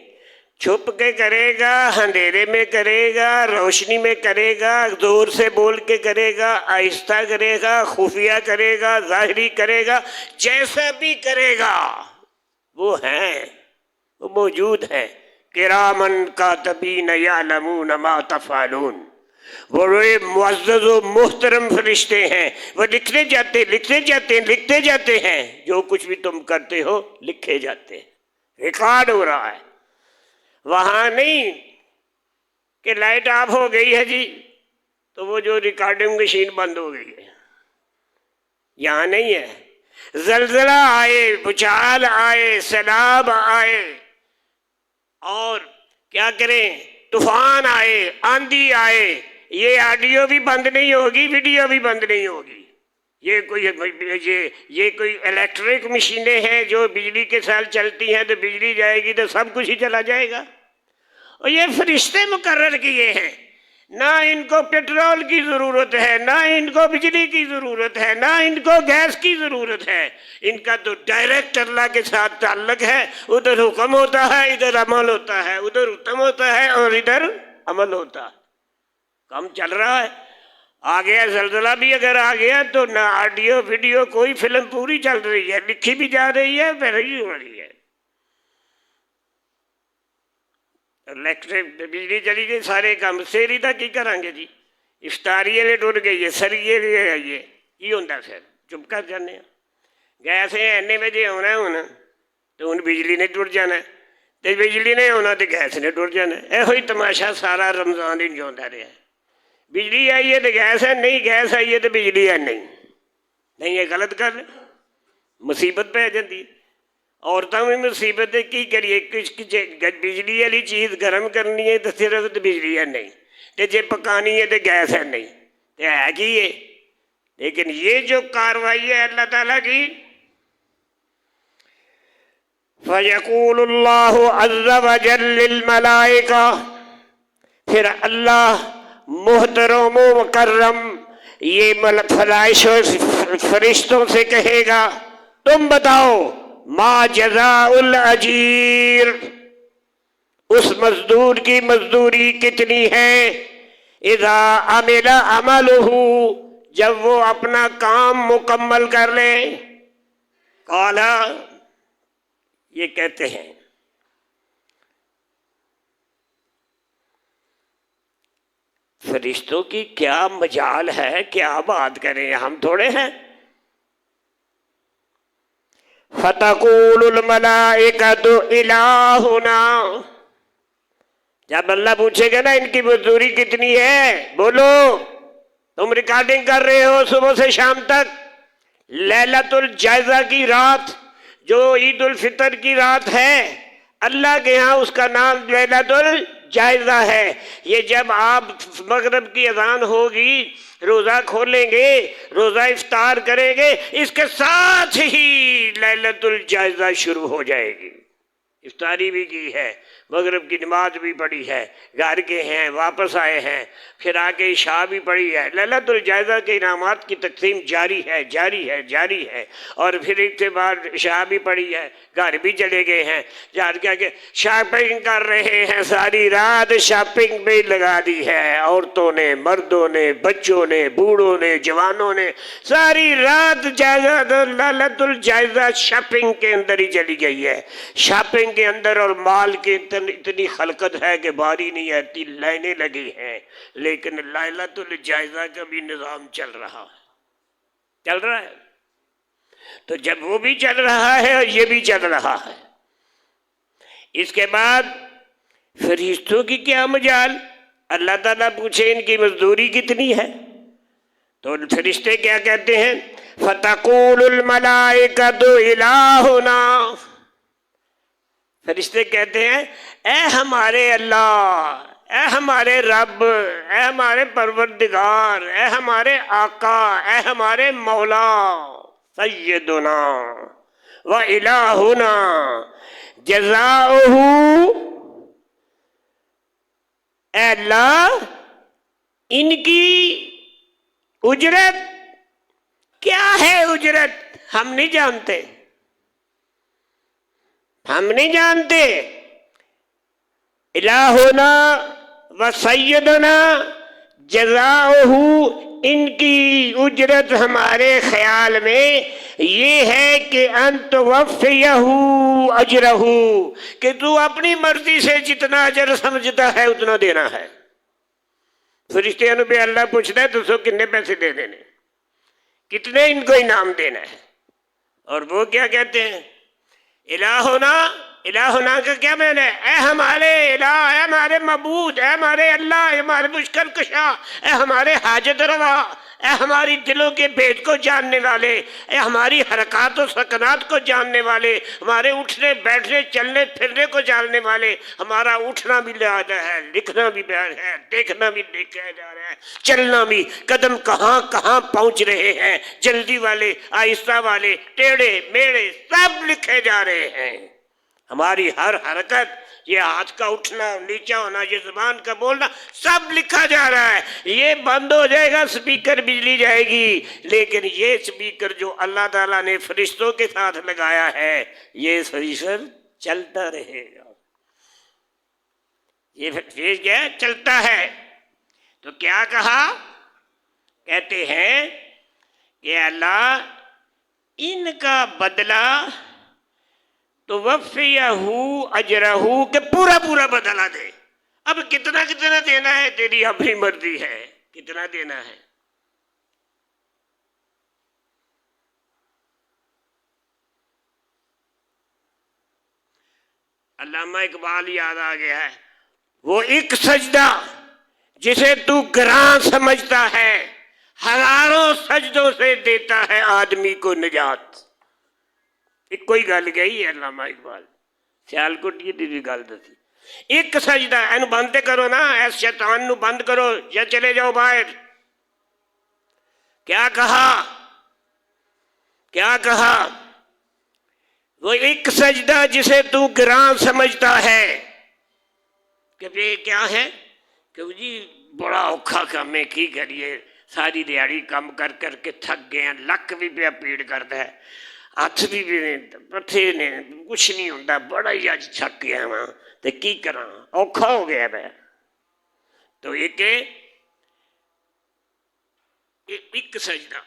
چھپ کے کرے گا، اندھیرے میں کرے گا، روشنی میں کرے گا، زور سے بول کے کرے گا، آہستہ کرے گا، خفیہ کرے گا، ظاہری کرے گا، جیسا بھی کرے گا وہ ہیں، وہ موجود ہیں، کرامن کاتبین یعلمون ما تفعلون، وہ معزز و محترم فرشتے ہیں، وہ لکھتے جاتے ہیں، جو کچھ بھی تم کرتے ہو لکھے جاتے ہیں، ریکارڈ ہو رہا ہے۔ وہاں نہیں کہ لائٹ آف ہو گئی ہے جی تو وہ جو ریکارڈنگ مشین بند ہو گئی ہے، یہاں نہیں ہے۔ زلزلہ آئے، بھوچال آئے، سیلاب آئے، اور کیا کریں، طوفان آئے، آندھی آئے، یہ آڈیو بھی بند نہیں ہوگی، ویڈیو بھی بند نہیں ہوگی۔ یہ کوئی الیکٹرک مشینیں ہیں جو بجلی کے ساتھ چلتی ہیں، تو بجلی جائے گی تو سب کچھ ہی چلا جائے گا۔ اور یہ فرشتے مقرر کیے ہیں، نہ ان کو پیٹرول کی ضرورت ہے، نہ ان کو بجلی کی ضرورت ہے، نہ ان کو گیس کی ضرورت ہے، ان کا تو ڈائریکٹ اللہ کے ساتھ تعلق ہے۔ ادھر حکم ہوتا ہے، ادھر عمل ہوتا ہے، ادھر حکم ہوتا ہے اور ادھر عمل ہوتا ہے۔ کام چل رہا ہے، آ گیا زلزلہ بھی اگر آ گیا تو نہ آڈیو ویڈیو، کوئی فلم پوری چل رہی ہے، لکھی بھی جا رہی ہے، پھر ہی ہو رہی ہے۔ الیکٹرک بجلی چلی گئی، سارے کام سیری تک کی کریں گے جی، افطاری لے ٹر گئی ہے، سریے لے آئیے، کی ہوتا پھر چپ کر جانے۔ گیس اینے بجے ہونا ہونا تو ہوں بجلی نے ٹر جانا، تو بجلی نہیں ہونا تو گیس نے ٹر جانا۔ یہ تماشا سارا رمضان ہی ہوتا رہا ہے، بجلی آئی ہے تو گیس ہے نہیں، گیس آئی ہے تو بجلی ہے نہیں، یہ غلط کر رہے، مصیبت پہ جاتی ہے۔ عورتوں میں مصیبت ہے، کی کریے، بجلی والی چیز گرم کرنی ہے تو صرف تو بجلی ہے نہیں، تو جے پکانی ہے تو گیس ہے نہیں، تو ہے کی ہے۔ لیکن یہ جو کاروائی ہے اللہ تعالیٰ کی، فَيَقُولُ اللَّهُ عَزَّ وَجَلَّ لِلْمَلَائِكَةِ، پھر اللہ محترم و مکرم یہ فرشتوں سے کہے گا، تم بتاؤ ما جزاء الاجیر، اس مزدور کی مزدوری کتنی ہے؟ اذا عمل عملہ، جب وہ اپنا کام مکمل کر لے۔ قالا، یہ کہتے ہیں فرشتوں کی کیا مجال ہے، کیا بات کریں، ہم تھوڑے ہیں۔ فَتَقُولُ الْمَلَائِكَةُ إِلَٰهُنَا، جب اللہ پوچھے گا نا ان کی مزدوری کتنی ہے، بولو تم ریکارڈنگ کر رہے ہو صبح سے شام تک، لیلۃ الجائزہ کی رات جو عید الفطر کی رات ہے، اللہ کے ہاں اس کا نام لیلۃ الجائزہ ہے۔ یہ جب آپ مغرب کی اذان ہوگی، روزہ کھولیں گے، روزہ افطار کریں گے، اس کے ساتھ ہی لیلۃ الجائزہ شروع ہو جائے گی۔ افطاری بھی کی ہے، مغرب کی نماز بھی پڑھی ہے، گھر کے ہیں، واپس آئے ہیں، پھر آ کے عشاء بھی پڑھی ہے، لیلۃ الجائزہ کے انعامات کی تقسیم جاری ہے جاری ہے جاری ہے، اور پھر اس کے بعد عشاء بھی پڑھی ہے، گھر بھی چلے گئے ہیں، جا کے شاپنگ کر رہے ہیں، ساری رات شاپنگ میں لگا دی ہے، عورتوں نے، مردوں نے، بچوں نے، بوڑھوں نے، جوانوں نے، ساری رات جائزہ لیلۃ الجائزہ شاپنگ کے اندر ہی چلی گئی ہے۔ شاپنگ کے اندر اور مال کے اتنی خلقت ہے کہ باری نہیں آتی، لائنیں لگی ہیں، لیکن لیلۃ الجائزہ کا بھی نظام چل رہا ہے۔ تو جب وہ بھی چل رہا ہے اور یہ بھی چل رہا ہے، اس کے بعد فرشتوں کی کیا مجال؟ اللہ تعالیٰ پوچھے ان کی مزدوری کتنی ہے، تو فرشتے کیا کہتے ہیں؟ فَتَقُولُ الْمَلَائِكَةُ إِلَٰهُنَا، فرشتے کہتے ہیں اے ہمارے اللہ، اے ہمارے رب، اے ہمارے پروردگار، اے ہمارے آقا، اے ہمارے مولا، سیدنا و الہنا جزاؤہ، اے اللہ ان کی اجرت کیا ہے؟ اجرت ہم نہیں جانتے، ہم نہیں جانتے۔ الہنا و سیدنا جزاؤہ، ان کی اجرت ہمارے خیال میں یہ ہے کہ ان توفیہ اجرہ، کہ تو اپنی مرضی سے جتنا اجر سمجھتا ہے اتنا دینا ہے۔ فرشتوں نے بھی اللہ پوچھتا ہے تو سو کتنے پیسے دے دینے، کتنے ان کو انعام دینا ہے، اور وہ کیا کہتے ہیں؟ الہنا، الہنا کا کیا معنی ہے؟ اے ہمارے الہ، اے ہمارے معبود، اے ہمارے اللہ، اے ہمارے مشکل کشا، اے ہمارے حاجت روا، اے ہماری دلوں کے بھید کو جاننے والے، اے ہماری حرکات و سکنات کو جاننے والے، ہمارے اٹھنے بیٹھنے چلنے پھرنے کو جاننے والے، ہمارا اٹھنا بھی لہذا ہے، لکھنا بھی بیان ہے، دیکھنا بھی دیکھا جا رہا ہے، چلنا بھی، قدم کہاں کہاں پہنچ رہے ہیں، جلدی والے، آہستہ والے، ٹیڑھے میڑے سب لکھے جا رہے ہیں۔ ہماری ہر حرکت، یہ ہاتھ کا اٹھنا نیچا ہونا، یہ زبان کا بولنا، سب لکھا جا رہا ہے۔ یہ بند ہو جائے گا سپیکر، بجلی جائے گی، لیکن یہ سپیکر جو اللہ تعالیٰ نے فرشتوں کے ساتھ لگایا ہے، یہ سلسل چلتا رہے گا۔ یہ چیز کیا چلتا ہے؟ تو کیا کہا؟ کہتے ہیں کہ اللہ ان کا بدلہ تو وفیہ اجرہ، کہ پورا پورا بدلہ دے۔ اب کتنا کتنا دینا ہے تیری اپنی مرضی ہے، کتنا دینا ہے۔ علامہ اقبال یاد آ گیا ہے، وہ ایک سجدہ جسے تو گراں سمجھتا ہے، ہزاروں سجدوں سے دیتا ہے آدمی کو نجات۔ ایک کوئی گل گئی ہے علامہ اقبال، سیالکوٹ کی گل دسی، ایک سجدہ، اینو بند کرو نا، ایس شیطان نو بند کرو یا چلے جاؤ باہر۔ کیا کہا؟ کیا کہا؟ وہ ایک سجدہ جسے تو گراں سمجھتا ہے، کہ یہ کیا ہے کہ جی بڑا اوکھا کام ہے، کی کریے، ساری دیہڑی کام کر کر کے تھک گئے ہیں، لک بھی پیا پیڑ کرتا ہے، ہاتھ بھی پتھے نے کچھ نہیں ہوتا، بڑا ہی اج تھک گیا وا تے کی کراں، اوکھا ہو گیا میں۔ تو ایک سجدہ،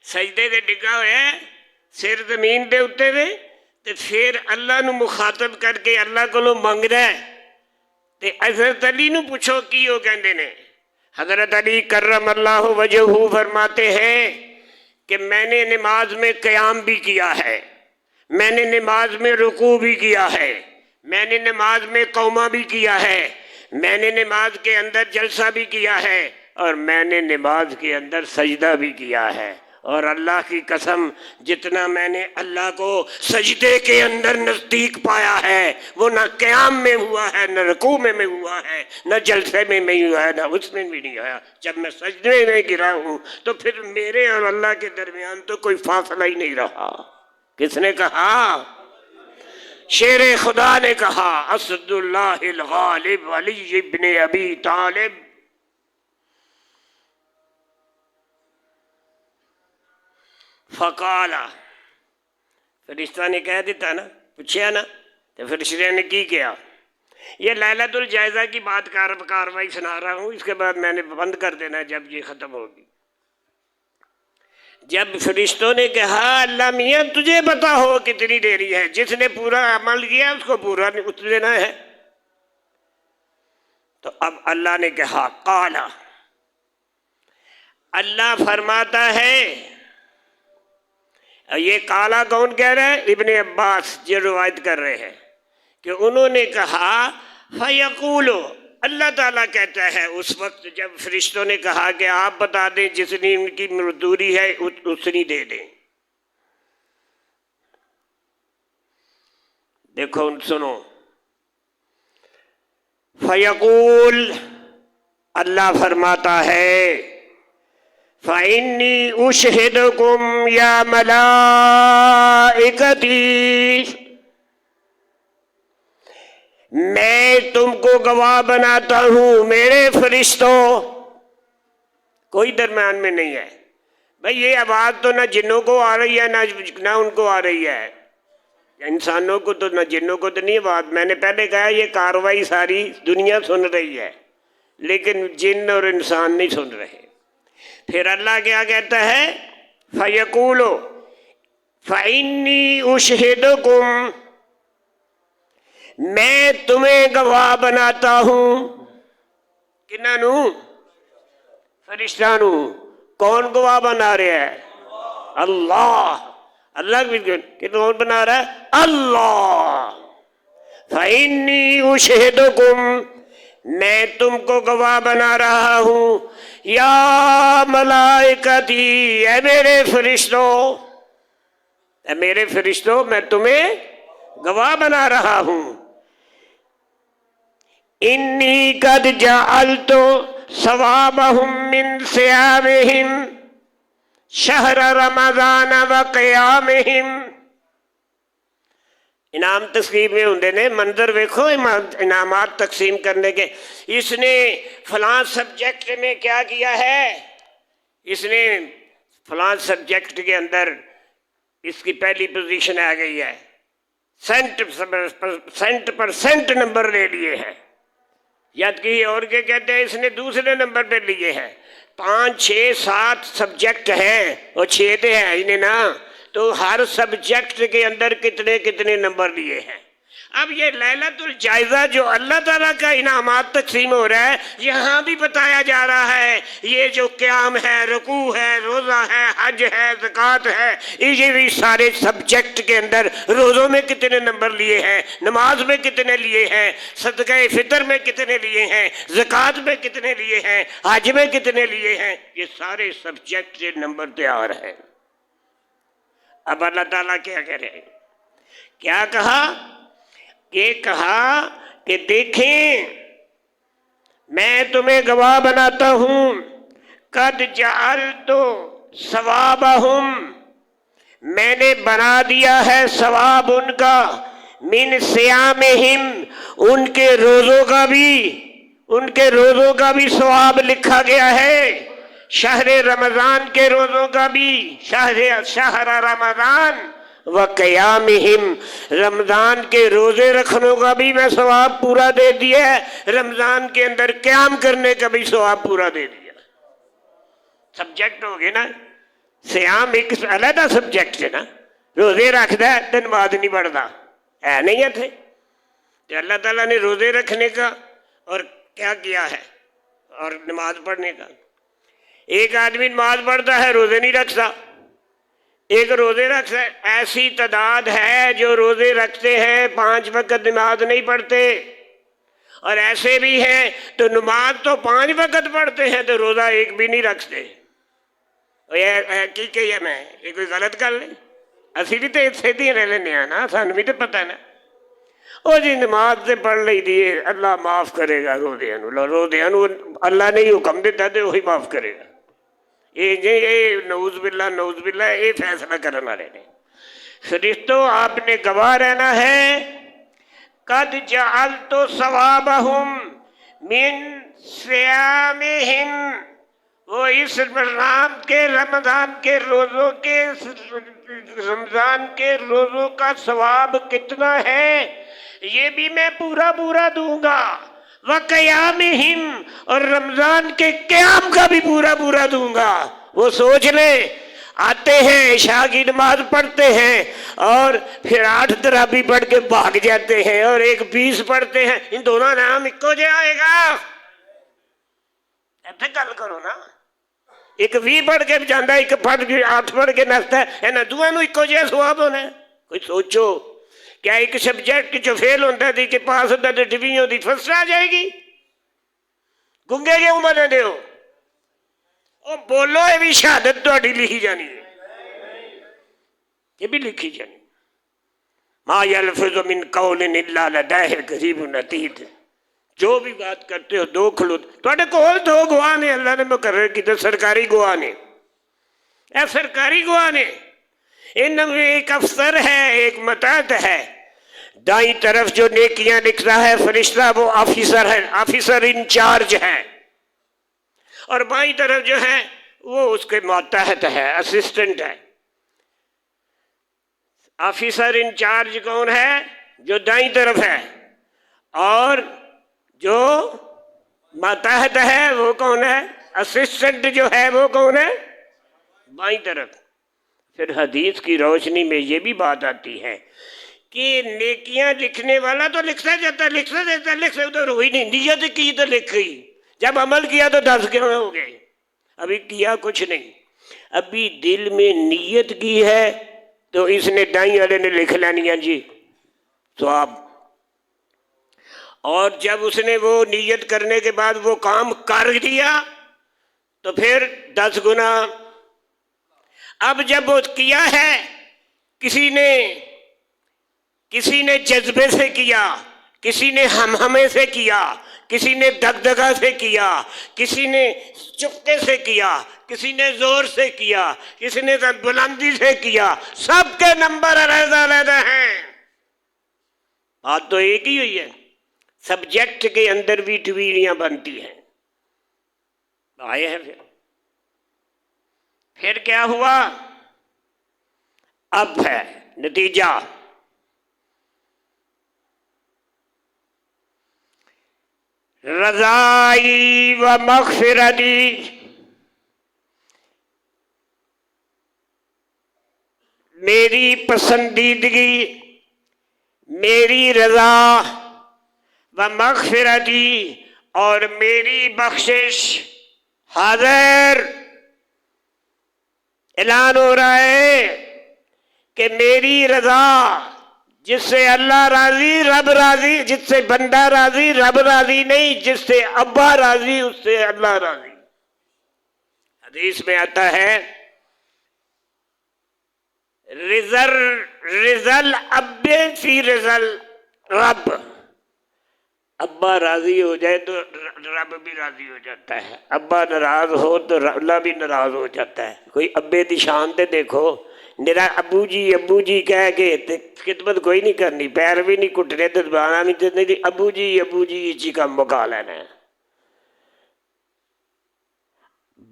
سجدے دے ڈگا ہوا ہے، سر زمین دے اتنے دے، تے پھر اللہ نو مخاطب کر کے اللہ کو منگدا ہے۔ تے حضرت علی نو پوچھو کی وہ کہندے نے، حضرت علی کرم اللہ وجہہ فرماتے ہیں کہ میں نے نماز میں قیام بھی کیا ہے، میں نے نماز میں رکوع بھی کیا ہے، میں نے نماز میں قومہ بھی کیا ہے، میں نے نماز کے اندر جلسہ بھی کیا ہے، اور میں نے نماز کے اندر سجدہ بھی کیا ہے۔ اور اللہ کی قسم جتنا میں نے اللہ کو سجدے کے اندر نزدیک پایا ہے وہ نہ قیام میں ہوا ہے، نہ رکوع میں ہوا ہے، نہ جلسے میں ہوا ہے، نہ اس میں بھی نہیں ہوا۔ جب میں سجدے میں گرا ہوں تو پھر میرے اور اللہ کے درمیان تو کوئی فاصلہ ہی نہیں رہا۔ کس نے کہا؟ شیر خدا نے کہا، اسد اللہ الغالب علی ابن ابی طالب۔ فقالا، فرشتہ نے کہہ دیتا نا، پوچھیا نا، تو فرشتے نے کی کیا؟ یہ لیلۃ الجائزہ کی بات کاروائی سنا رہا ہوں، اس کے بعد میں نے بند کر دینا جب یہ ختم ہوگی۔ جب فرشتوں نے کہا اللہ میاں تجھے پتا ہو کتنی دیری ہے، جس نے پورا عمل کیا اس کو پورا دینا ہے، تو اب اللہ نے کہا قالا، اللہ فرماتا ہے، یہ کالا کون کہہ رہا ہے؟ ابن عباس جو روایت کر رہے ہیں کہ انہوں نے کہا فیقولو، اللہ تعالیٰ کہتا ہے اس وقت جب فرشتوں نے کہا کہ آپ بتا دیں جتنی ان کی مزدوری ہے اتنی دے دیں۔ دیکھو سنو، فیقول، اللہ فرماتا ہے فَإِنِّي أُشْهِدُكُمْ يَا مَلَائِكَتِي، میں تم کو گواہ بناتا ہوں میرے فرشتوں۔ کوئی درمیان میں نہیں ہے بھائی، یہ آواز تو نہ جنوں کو آ رہی ہے نہ ان کو آ رہی ہے، انسانوں کو تو نہ جنوں کو تو نہیں آواز۔ میں نے پہلے کہا یہ کاروائی ساری دنیا سن رہی ہے لیکن جن اور انسان نہیں سن رہے۔ پھر اللہ کیا کہتا ہے؟ فَيَقُولُ فَإِنِّي أُشْهِدُكُمْ، میں تمہیں گواہ بناتا ہوں۔ کنہاں نو؟ فرشتہ نو۔ کون گواہ بنا رہا ہے؟ اللہ۔ اللہ بھی کون بنا رہا ہے؟ اللہ۔ فَإِنِّي أُشْهِدُكُمْ، میں تم کو گواہ بنا رہا ہوں، یا ملائکتی، اے میرے فرشتوں، اے میرے فرشتوں میں تمہیں گواہ بنا رہا ہوں۔ انی قد جعلت ثوابہم من صیامہم شہر رمضان وقیامہم۔ انعام تقسیم میں ہوندے نے، منظر ویکھو انعامات تقسیم کرنے کے۔ اس نے فلاں سبجیکٹ میں کیا کیا ہے، اس نے فلاں سبجیکٹ کے اندر اس کی پہلی پوزیشن آ گئی ہے، 100% نمبر لے لیے ہیں، یا کسی اور کے کہتے ہیں اس نے دوسرے نمبر پہ لیے ہیں۔ 5 6 7 سبجیکٹ ہیں اور 6 دے ہیں انہیں نا، تو ہر سبجیکٹ کے اندر کتنے کتنے نمبر لیے ہیں۔ اب یہ لیلۃ الجائزہ جو اللہ تعالیٰ کا انعامات تقسیم ہو رہا ہے، یہاں بھی بتایا جا رہا ہے یہ جو قیام ہے، رکوع ہے، روزہ ہے، حج ہے، زکوٰۃ ہے، یہ بھی سارے سبجیکٹ کے اندر روزوں میں کتنے نمبر لیے ہیں، نماز میں کتنے لیے ہیں، صدقہ فطر میں کتنے لیے ہیں، زکوٰۃ میں کتنے لیے ہیں، حج میں کتنے لیے ہیں، یہ سارے سبجیکٹ کے نمبر تیار ہیں۔ اب اللہ تعالیٰ کیا کہہ رہے ہیں؟ کیا کہا؟ یہ کہا کہ دیکھیں میں تمہیں گواہ بناتا ہوں، قد جعلت ثوابہم، میں نے بنا دیا ہے ثواب ان کا، من صیامہم، ان کے روزوں کا بھی ثواب لکھا گیا ہے، شہر رمضان کے روزوں کا بھی، شہر رمضان و قیامہم، رمضان کے روزے رکھنے کا بھی میں ثواب پورا دے دیا ہے، رمضان کے اندر قیام کرنے کا بھی ثواب پورا دے دیا۔ سبجیکٹ ہو گئے نا، سیام ایک علیحدہ سبجیکٹ ہے نا، روزے رکھتا ہے تو نماز نہیں پڑھتا ہے، نہیں ہے تھے تو اللہ تعالیٰ نے روزے رکھنے کا اور کیا کیا ہے، اور نماز پڑھنے کا۔ ایک آدمی نماز پڑھتا ہے، روزے نہیں رکھتا، ایک روزے رکھتا ہے۔ ایسی تعداد ہے جو روزے رکھتے ہیں 5 وقت نماز نہیں پڑھتے، اور ایسے بھی ہیں تو نماز تو 5 وقت پڑھتے ہیں تو روزہ ایک بھی نہیں رکھتے۔ کی کہیے میں یہ کوئی غلط گل نہیں، اسی بھی تو اتنے ہی رہ لینے ہیں نا، سانو بھی تو پتہ ہے نا۔ وہ جی نماز سے پڑھ لی دی، اللہ معاف کرے گا روزیاں نو، اللہ نے حکم دیتا تو وہی معاف کرے گا۔ یہ نعوذ باللہ یہ فیصلہ کرنے والے نے۔ فرشتوں آپ نے گواہ رہنا ہے، قد جعلت ثوابہم من صیامہم، وہ اس رمضان کے روزوں کا ثواب کتنا ہے یہ بھی میں پورا دوں گا، وقیامہم، اور رمضان کے قیام کا بھی پورا دوں گا۔ وہ سوچ لیں، آتے ہیں عشاء کی نماز پڑھتے ہیں اور پھر 8 تراویح پڑھ کے بھاگ جاتے ہیں، اور ایک 20 پڑھتے ہیں، ان دونوں نام ایکو جہا آئے گا؟ ایتھے گل کرو نا، ایک 20 پڑھ کے جانا، ایک 8 پڑھ کے نستا ہے، انہاں دوواں نوں ایکو جہا ثواب ہونا ہے؟ کوئی سوچو، کیا ایک سبجیکٹ جو فیل ہوتا ہے کہ پاس ہوتا ہے ڈویژن ہوتی فرسٹ آ جائے گی؟ گنگے کیوں بنے دے ہو؟ او بولو، یہ بھی شہادت تہاڈی لکھی جانی ہے، یہ بھی لکھی جانی۔ ما یلفظ من قول الا لدیہ رقیب عتید، جو بھی بات کرتے ہو دو کھلو، تھوڑے کول 2 گواہ نے، اللہ نے مقرر کی تو سرکاری گواہ نے، اے سرکاری گواہ نے۔ ان میں ایک افسر ہے، ایک متحد ہے، دائیں طرف جو نیکیاں لکھتا ہے فرشتہ وہ آفیسر ہے، آفیسر انچارج ہے، اور بائیں طرف جو ہے وہ اس کے ماتحت ہے، اسسٹنٹ ہے۔ آفیسر انچارج کون ہے؟ جو دائیں طرف ہے، اور جو ماتحت ہے وہ کون ہے؟ اسسٹنٹ جو ہے وہ کون ہے؟ بائیں طرف۔ پھر حدیث کی روشنی میں یہ بھی بات آتی ہے کہ نیکیاں لکھنے والا تو لکھتا جاتا، لکھتا ادھر ہوئی نہیں، نیت کی تو لکھ گئی، جب عمل کیا تو 10 کیوں ہو گئے؟ ابھی کیا کچھ نہیں، ابھی دل میں نیت کی ہے تو اس نے دائیں والے نے لکھ لینی ہے جی ثواب، اور جب اس نے وہ نیت کرنے کے بعد وہ کام کر دیا تو پھر 10 گنا۔ اب جب وہ کیا ہے، کسی نے جذبے سے کیا، کسی نے ہمہمے سے کیا، کسی نے دغدغہ سے کیا، کسی نے چپکے سے کیا، کسی نے زور سے کیا، کسی نے بلندی سے کیا، سب کے نمبر علیحدہ ہیں۔ بات تو ایک ہی ہوئی ہے، سبجیکٹ کے اندر بھی ڈویژنیاں بنتی ہیں۔ آئے ہیں پھر کیا ہوا؟ اب ہے نتیجہ، رضائی و مغفرتی، میری پسندیدگی، میری رضا، و مغفرتی، اور میری بخشش۔ حاضر اعلان ہو رہا ہے کہ میری رضا، جس سے اللہ راضی رب راضی، جس سے بندہ راضی رب راضی نہیں، جس سے ابا راضی اس سے اللہ راضی۔ حدیث میں آتا ہے رضل اب فی رضل رب، ابا راضی ہو جائے تو رب بھی راضی ہو جاتا ہے، ابا ناراض ہو تو اللہ بھی ناراض ہو جاتا ہے۔ کوئی ابے دی شان تے دیکھو، میرا ابو جی کہہ کے خدمت کوئی نہیں کرنی، پیر بھی نہیں کٹنے تو دبانا بھی تو نہیں، ابو جی جی کم مکا لینا ہے۔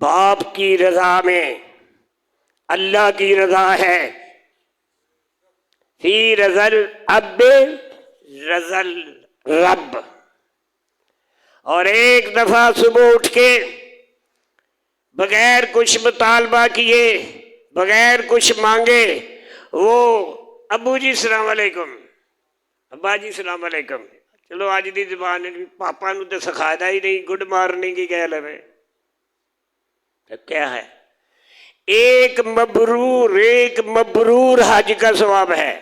باپ کی رضا میں اللہ کی رضا ہے، فی رضل اب رضل رب. اور ایک دفعہ صبح اٹھ کے بغیر کچھ مطالبہ کیے، بغیر کچھ مانگے، وہ ابو جی السلام علیکم، ابا جی السلام علیکم، چلو اج دی زبان پاپا نو تے سکھایا ہی نہیں، گڈ مارننگ کی کہہ لے. کیا ہے؟ ایک مبرور حج کا ثواب ہے.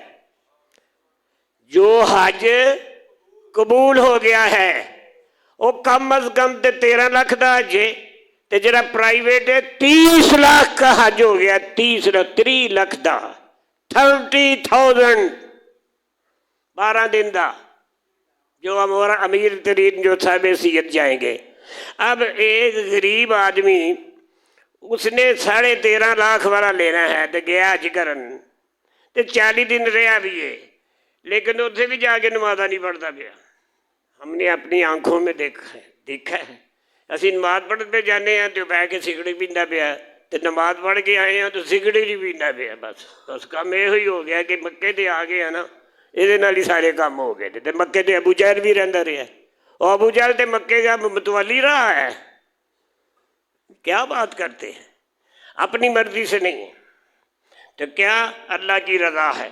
جو حج قبول ہو گیا ہے وہ کم از کم تے 13 لاکھ دا حج ہے، تے جڑا پرائیویٹ ہے 30 لاکھ کا حج ہو گیا. 3 لاکھ دا 30,000 12 دن دا، جو ہمارا امیر ترین جو صاحب سید جائیں گے. اب ایک غریب آدمی اس نے 13.5 لاکھ والا لینا ہے تو گیا حج کرن، تو 40 دن رہا بھی ہے، لیکن اتنے بھی جا کے نمازہ نہیں پڑھتا پیا. ہم نے اپنی آنکھوں میں دیکھا ہے. اسی نماز پڑھ پہ جانے ہیں تو بہ کے سگڑی پیندا پیا، تو نماز پڑھ کے آئے ہیں تو سگڑی نہیں پیندا پیا. بس کام یہ ہی ہو گیا کہ مکے تے آ گئے ہیں نا، یہ ہی سارے کام ہو گئے. تے مکے تے ابو جہل بھی رہتا رہا، اور ابو جہل تے مکے کا متولی رہا ہے. کیا بات کرتے ہیں، اپنی مرضی سے نہیں. تو کیا اللہ کی رضا ہے.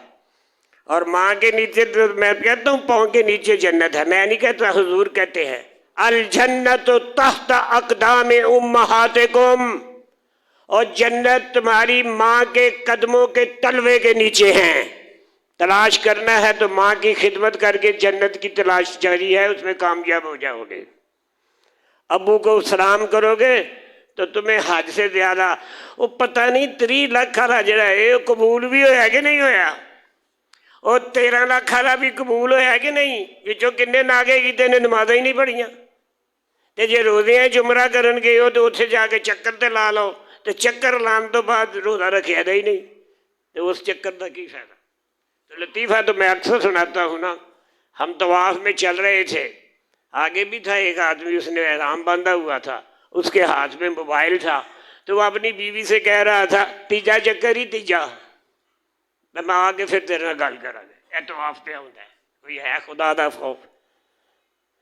اور ماں کے نیچے تو میں کہتا ہوں پاؤں کے نیچے جنت ہے، میں نہیں کہتا، حضور کہتے ہیں الجنت تحت اقدام امہاتکم، اور جنت تمہاری ماں کے قدموں کے تلوے کے نیچے ہیں. تلاش کرنا ہے تو ماں کی خدمت کر کے جنت کی تلاش جاری ہے، اس میں کامیاب ہو جاؤ گے. ابو کو سلام کرو گے تو تمہیں حج سے زیادہ وہ پتہ نہیں 3 لاکھ والا جڑا ہے وہ قبول بھی ہویا کہ نہیں ہویا، اور 13 لاکھ والا بھی قبول ہویا کہ نہیں. وچوں کنے ناگے کیتے نے نمازاں ہی نہیں پڑھیاں. تے جے روزے جمرہ کرن گئے ہو تو اتنے جا کے چکر تے لا لو، تو چکر لان تو بعد روزہ رکھیا دا ہی نہیں، تو اس چکر کا کی فائدہ. تو لطیفہ تو میں اکثر سناتا ہوں نا. ہم طواف میں چل رہے تھے، آگے بھی تھا ایک آدمی، اس نے احرام باندھا ہوا تھا، اس کے ہاتھ میں موبائل تھا، تو وہ اپنی بیوی سے کہہ رہا تھا تیجا چکر ہی تیجا، میں آگے پھر تیرے نال گل کرا گے. اے طواف پہ ہوتا ہے، کوئی ہے خدا دا خوف.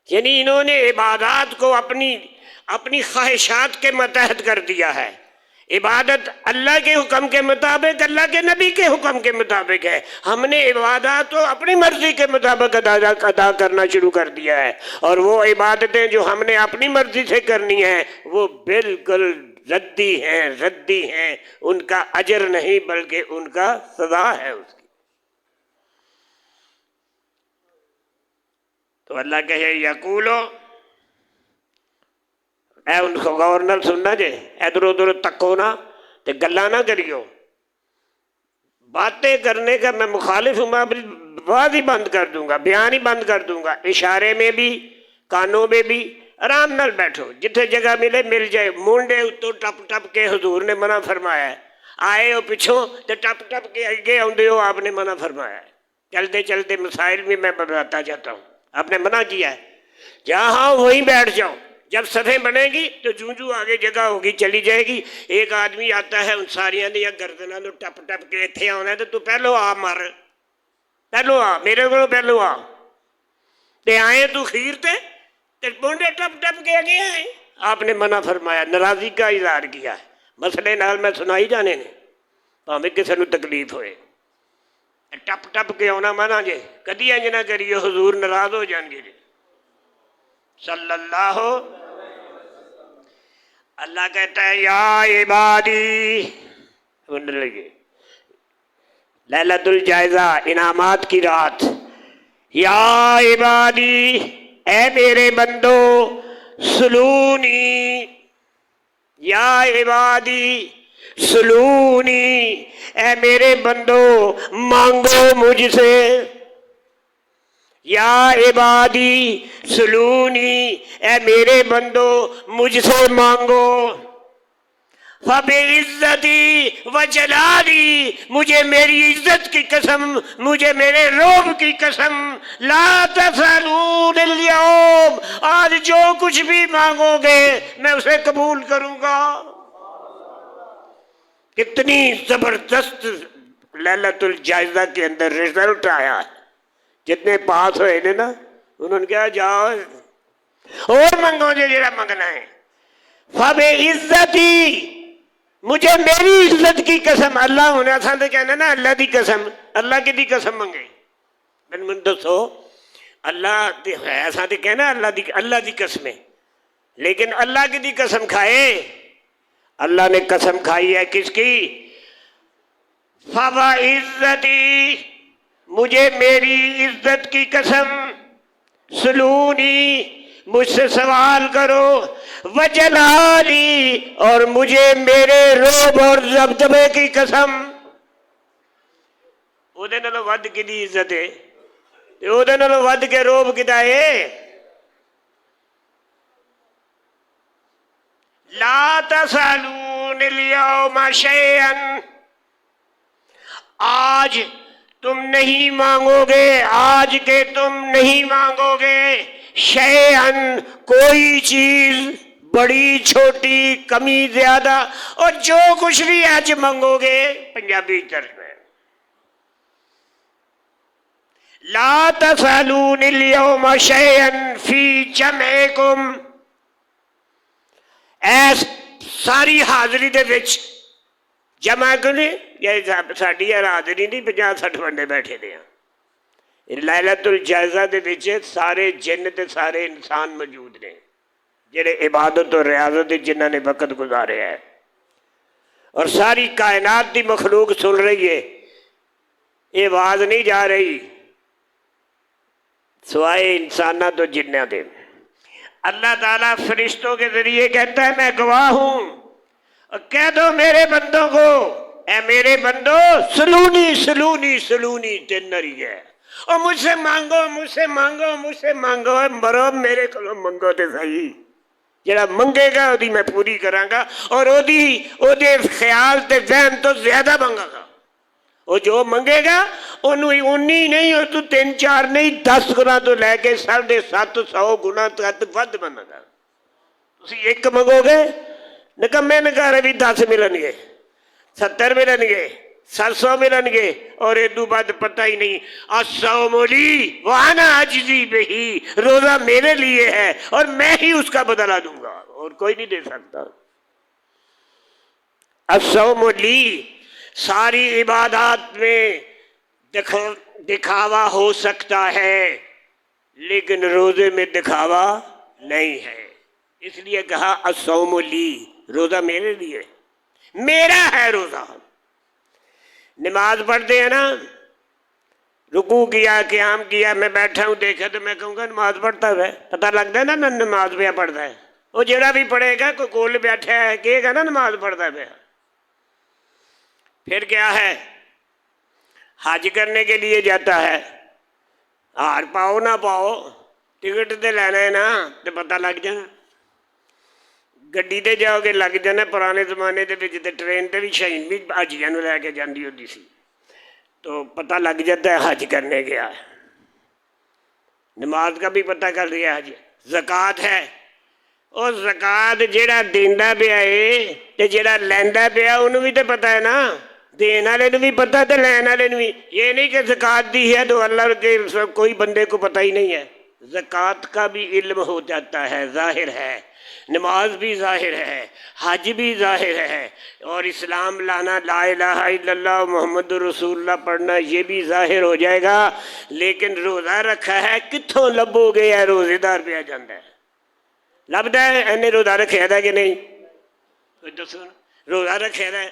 یعنی انہوں نے عبادات کو اپنی خواہشات کے متحد کر دیا ہے. عبادت اللہ کے حکم کے مطابق، اللہ کے نبی کے حکم کے مطابق ہے. ہم نے عبادات کو اپنی مرضی کے مطابق ادا کرنا شروع کر دیا ہے، اور وہ عبادتیں جو ہم نے اپنی مرضی سے کرنی ہیں وہ بالکل ردی ہیں. ان کا اجر نہیں بلکہ ان کا سزا ہے اس کی. تو اللہ کہے یقولو، اے ان کو غور نال سننا جے، ادھر ادھر تکو نا تے گلاں نہ کریو. باتیں کرنے کا میں مخالف ہوں، میں اپنی بات ہی بند کر دوں گا، بیان ہی بند کر دوں گا. اشارے میں بھی، کانوں میں بھی آرام نال بیٹھو، جتھے جگہ ملے مل جائے. مونڈے اتوں ٹپ ٹپ کے حضور نے منع فرمایا ہے. آئے ہو پچھوں تے ٹپ ٹپ کے اگے آؤندے ہو، آپ نے منع فرمایا ہے. چلتے چلتے مسائل میں میں بتاتا جاتا ہوں، آپ نے منع کیا ہے. جہاں وہیں بیٹھ جاؤ، جب صفیں بنے گی تو جوں آگے جگہ ہوگی چلی جائے گی. ایک آدمی آتا ہے، ان ساریاں دیا گردناں نوں ٹپ ٹپ کے اتنے آنا ہے، تو پہلو آ مر، پہلو آ میرے کو، پہلو آ. تے آئے تو خیر تے پونڈے ٹپ ٹپ کے آگے آئے. آپ نے منع فرمایا، ناراضی کا اظہار کیا ہے. مسئلے نال میں سنائی جانے نے، بھاویں کسی نوں تکلیف ہوئے. ٹپ ٹپ کے آنا منع جے، کدی انج نہ کریو، حضور ناراض ہو جان گے جی. صلی اللہ. اللہ کہتا ہے یا عبادی، لگے لیلۃ الجائزہ، انعامات کی رات. یا عبادی، اے میرے بندو، سلونی، یا عبادی سلونی، اے میرے بندو مانگو مجھ سے. یا عبادی سلونی، اے میرے بندو مجھ سے مانگو. فَبِعِزَّتِي وَجَلَالِي، مجھے میری عزت کی قسم، مجھے میرے رعب کی قسم، لا تسألون اليوم، آج جو کچھ بھی مانگو گے میں اسے قبول کروں گا. کتنی زبردست لیلۃ الجائزہ کے اندر رزلٹ آیا ہے. جتنے پاس ہوئے نے نا انہوں نے کہا جاؤ اور منگو جڑا منگنا ہے. فَبِعِزَّتِي، مجھے میری عزت کی قسم. اللہ ہونے آسان تو کہنا نا اللہ دی قسم. اللہ کی دی قسم منگے من دسو اللہ ایسا تو کہنا اللہ دی قسمیں، لیکن اللہ کی دی قسم کھائے. اللہ نے قسم کھائی ہے کس کی؟ فَبِعِزَّتِي، مجھے میری عزت کی قسم. سلونی، مجھ سے سوال کرو. وجلالی، اور مجھے میرے رعب اور دبدبے کی قسم. اودے نالوں ود کدی عزت ہے، اودے نالوں ود کے رعب کدا ہے؟ لا تسألون اليوم شيئا، آج تم نہیں مانگو گے، آج کے تم نہیں مانگو گے شیئن، کوئی چیز، بڑی چھوٹی کمی زیادہ، اور جو کچھ بھی آج مانگو گے. پنجابی ترجمہ لا تسألون اليوم شيئا في جمعكم، ایس ساری حاضری دے وچ جمع کرنے یہ ساڑی حاضری نہیں 50-60 بندے بیٹھے دے ہیں. لیلۃ الجائزہ دے وچ سارے جن تے سارے انسان موجود نے جڑے عبادت اور ریاضت جنہاں نے وقت گزارے ہے، اور ساری کائنات دی مخلوق سن رہی ہے. یہ آواز نہیں جا رہی سوائے انسانہ تو جنہ دے. اللہ تعالیٰ فرشتوں کے ذریعے کہتا ہے میں گواہ ہوں، اور کہہ دو میرے بندوں کو، اے میرے بندو سلونی سلونی سلونی تینری ہے، اور مجھ سے مانگو مجھ سے مانگو مجھ سے مانگو. مرو میرے کو منگو تے صحیح، جڑا منگے گا وہی میں پوری کراں گا، اور وہدے خیال تے ذہن تو زیادہ منگا گا. وہ جو منگے گا انہوں 19 نہیں، اور تو 3-4 نہیں 10 گنا تو لے کے 750 گنا تک ود بنا گا. تسی ایک منگو گے نکمے نکارے بھی 10 ملن گے، 70 ملن گے، 700 ملن گے، اور ادو بعد پتہ ہی نہیں. الصوم لی وانا اجزی بہی، روزہ میرے لیے ہے اور میں ہی اس کا بدلہ دوں گا، اور کوئی نہیں دے سکتا. الصوم لی، ساری عبادات میں دکھاوا ہو سکتا ہے لیکن روزے میں دکھاوا نہیں ہے. اس لیے کہا الصوم لی، روزہ میرے لیے، میرا ہے روزہ. نماز پڑھتے ہیں نا، رکوع کیا قیام کیا، میں بیٹھا ہوں دیکھا تو میں کہوں گا نماز پڑھتا ہے، پتہ لگتا ہے نا میں نماز پہ پڑھتا ہے. وہ جڑا بھی پڑھے گا کوئی کول بیٹھا ہے کہے گا نا نماز پڑھتا پہ. پھر کیا ہے؟ حج کرنے کے لیے جاتا ہے، ہار پاؤ نہ پاؤ ٹکٹ تے لینا ہے نا تو پتہ لگ جانا. گڈی تے جاؤ گے لگ جانا. پرانے زمانے دے وچ تے ٹرین تے بھی شہین بھی حاجیاں نوں لے کے جاندی ہوندی سی، تو پتہ لگ جاتا ہے حج کرنے گیا. نماز کا بھی پتہ کر لیا. حج زکوٰۃ ہے، اور زکوٰۃ جیڑا دیندا پیا ہے تے جیڑا لیندا پیا انہوں بھی تے پتہ ہے نا، دین والے نوں بھی پتہ تے لین والے نوں بھی. یہ نہیں کہ زکوٰۃ دی ہے تو اللہ کے کوئی بندے کو پتہ ہی نہیں ہے. زکوٰۃ کا بھی علم ہو جاتا ہے، ظاہر ہے. نماز بھی ظاہر ہے، حج بھی ظاہر ہے، اور اسلام لانا، لا الہ الا اللہ محمد رسول اللہ پڑھنا، یہ بھی ظاہر ہو جائے گا. لیکن روزہ رکھا ہے کتھوں لبو گے؟ ہے روزے دار پہ جاندہ ہے، لبدا ہے انہیں روزہ رکھا ہے کہ نہیں؟ کوئی دسو، روزہ رکھا ہے،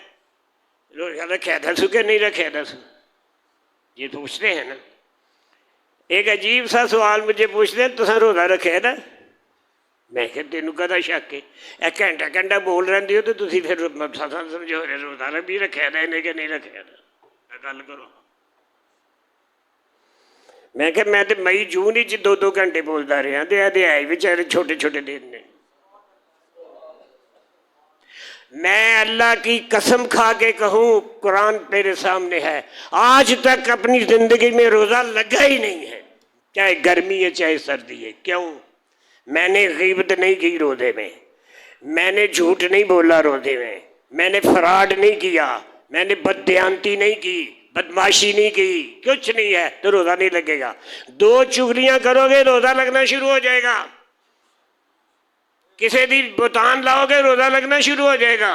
روزہ رکھا دسو کہ نہیں رکھا دسو؟ یہ پوچھتے ہیں نا. ایک عجیب سا سوال مجھے پوچھتے ہیں تساں روزہ رکھا ہے نا؟ میں کہ تینوں کدا شک ہے؟ ایک گھنٹہ گھنٹہ بول رہے ہو تو تسی پھر سمجھو روزہ بھی رکھا ہے انہیں کہ نہیں رکھا ہے؟ گل کرو. میں کہ میں تو مئی جون ہی 2-2 گھنٹے بولتا رہا تے ہے بیچارے چھوٹے چھوٹے دن نے. میں اللہ کی قسم کھا کے کہوں، قرآن تیرے سامنے ہے، آج تک اپنی زندگی میں روزہ لگا ہی نہیں ہے، چاہے گرمی ہے چاہے سردی ہے. کیوں؟ میں نے غیبت نہیں کی روزے میں، میں نے جھوٹ نہیں بولا روزے میں، میں نے فراڈ نہیں کیا، میں نے بددیانتی نہیں کی، بدماشی نہیں کی، کچھ نہیں ہے تو روزہ نہیں لگے گا۔ 2 چغلیاں کرو گے روزہ لگنا شروع ہو جائے گا، کسی دن بہتان لاؤ گے روزہ لگنا شروع ہو جائے گا۔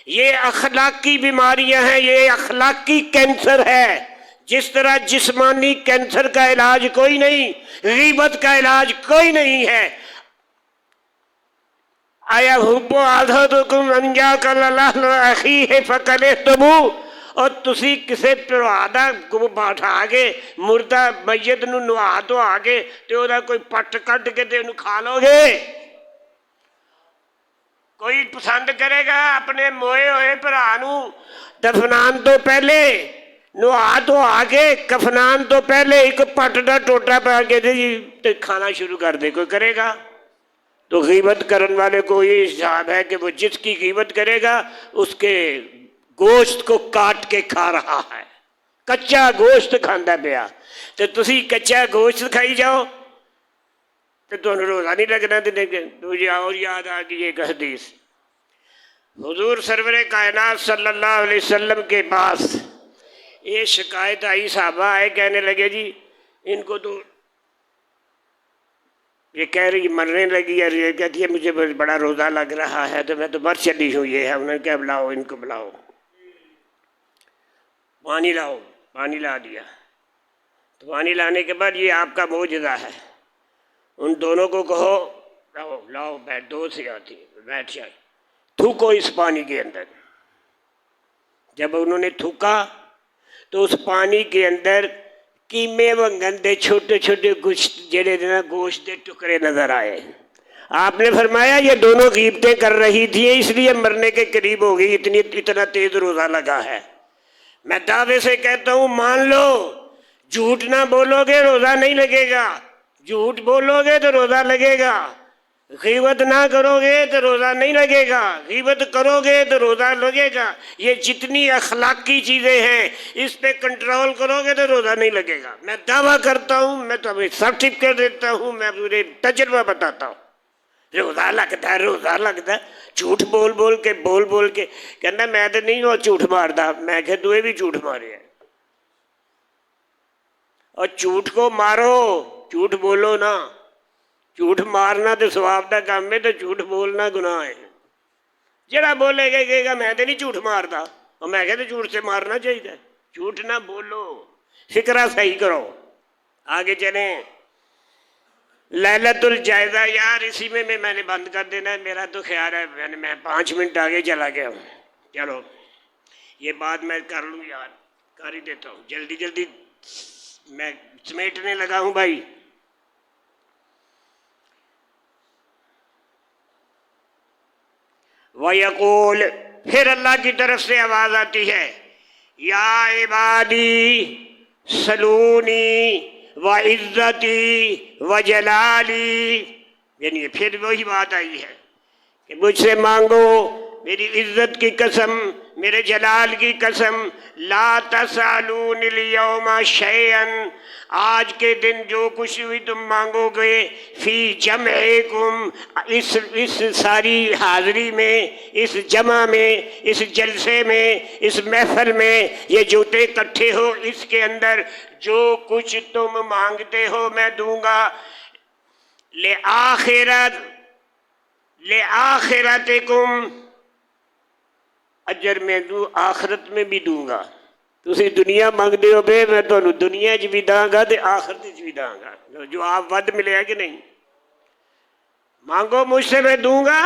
یہ اخلاقی بیماریاں ہیں، یہ اخلاقی کینسر ہے۔ جس طرح جسمانی کینسر کا علاج کوئی نہیں، غیبت کا علاج کوئی نہیں ہے۔ آیا حب احدکم ان یاکل لحم اخیہ فکرہتموہ، اور تسی کسے پروادا کو بٹھا کے مردہ میت نو نوا تو آگے تے او دا کوئی پٹ کٹ کے تے انہوں کھا لو گے؟ کوئی پسند کرے گا اپنے موئے ہوئے بھرا نو دفنان تو پہلے، نوا تو آگے، کفنان تو پہلے ایک پٹ دا ٹوٹا پا کے دے جی تے کھانا شروع کر دے؟ کوئی کرے گا؟ تو غیبت کرنے والے کو یہ حساب ہے کہ وہ جس کی غیبت کرے گا اس کے گوشت کو کاٹ کے کھا رہا ہے، کچا گوشت کھاندا پیا۔ تو تسی کچا گوشت کھائی جاؤ تو تمہیں روزہ نہیں لگنا۔ مجھے اور یاد آ گئی ایک حدیث، حضور سرور کائنات صلی اللہ علیہ وسلم کے پاس یہ شکایت آئی، صحابہ آئے کہنے لگے جی ان کو تو یہ کہہ رہی مرنے لگی ہے، یہ کہتی ہے مجھے بڑا روزہ لگ رہا ہے تو میں تو مر چلی ہوں۔ یہ ہے، انہوں نے کہا بلاؤ ان کو، بلاؤ پانی لاؤ۔ پانی لا دیا تو پانی لانے کے بعد یہ آپ کا معجزہ ہے، ان دونوں کو کہو لاؤ لاؤ بیٹھ، 2 سے آتی بیٹھ جائے، تھوکو اس پانی کے اندر۔ جب انہوں نے تھوکا تو اس پانی کے اندر کیمے ونگن دے چھوٹے چھوٹے گوشت دے ٹکڑے نظر آئے۔ آپ نے فرمایا یہ دونوں غیبتیں کر رہی تھیں اس لیے مرنے کے قریب ہو گئی، اتنا تیز روزہ لگا ہے۔ میں دعوے سے کہتا ہوں مان لو، جھوٹ نہ بولو گے روزہ نہیں لگے گا، جھوٹ بولو گے تو روزہ لگے گا۔ غیبت نہ کرو گے تو روزہ نہیں لگے گا، غیبت کرو گے تو روزہ لگے گا۔ یہ جتنی اخلاقی چیزیں ہیں اس پہ کنٹرول کرو گے تو روزہ نہیں لگے گا۔ میں دعویٰ کرتا ہوں، میں تمہیں سرٹیفکیٹ دیتا ہوں، میں پورے تجربہ بتاتا ہوں، روزہ لگتا ہے، روزہ لگتا ہے۔ جھوٹ بول بول کے کہنا میں تو نہیں وہ جھوٹ ماردا، میں کہ دوئے بھی جھوٹ مارے ہیں۔ اور جھوٹ کو مارو، جھوٹ بولو نا۔ جھوٹ مارنا تو ثواب دا کام ہے، تو جھوٹ بولنا گناہ ہے۔ جڑا بولے گا کہے گا میں تو نہیں جھوٹ مارتا، اور میں کہتے جھوٹ سے مارنا چاہیے۔ جھوٹ نہ بولو، فکرہ صحیح کرو۔ آگے چلیں، لیلۃ الجائزہ، یار اسی میں نے بند کر دینا ہے، میرا تو خیال ہے میں 5 منٹ آگے چلا گیا ہوں۔ چلو یہ بات میں کر لوں، یار کر ہی دیتا ہوں، جلدی جلدی میں سمیٹنے لگا ہوں بھائی۔ وَيَقُولُ، پھر اللہ کی طرف سے آواز آتی ہے، یا عبادی سلونی وعزتی وجلالی، یعنی پھر وہی بات آئی ہے کہ مجھ سے مانگو، میری عزت کی قسم، میرے جلال کی قسم، لا تسألون اليوم شیئا، آج کے دن جو کچھ بھی تم مانگو گے، فی جمعکم، اس ساری حاضری میں، اس جمع میں، اس جلسے میں، اس محفل میں، یہ جوتے اکٹھے ہو، اس کے اندر جو کچھ تم مانگتے ہو میں دوں گا، لآخرتکم، اجر میں دوں، آخرت میں بھی دوں گا۔ تسی دنیا مانگتے ہو بے، میں تو دنیا چ بھی داں گا تے آخرت چ بھی داں گا۔ جو آپ ود ملے ہے کہ نہیں؟ مانگو مجھ سے میں دوں گا،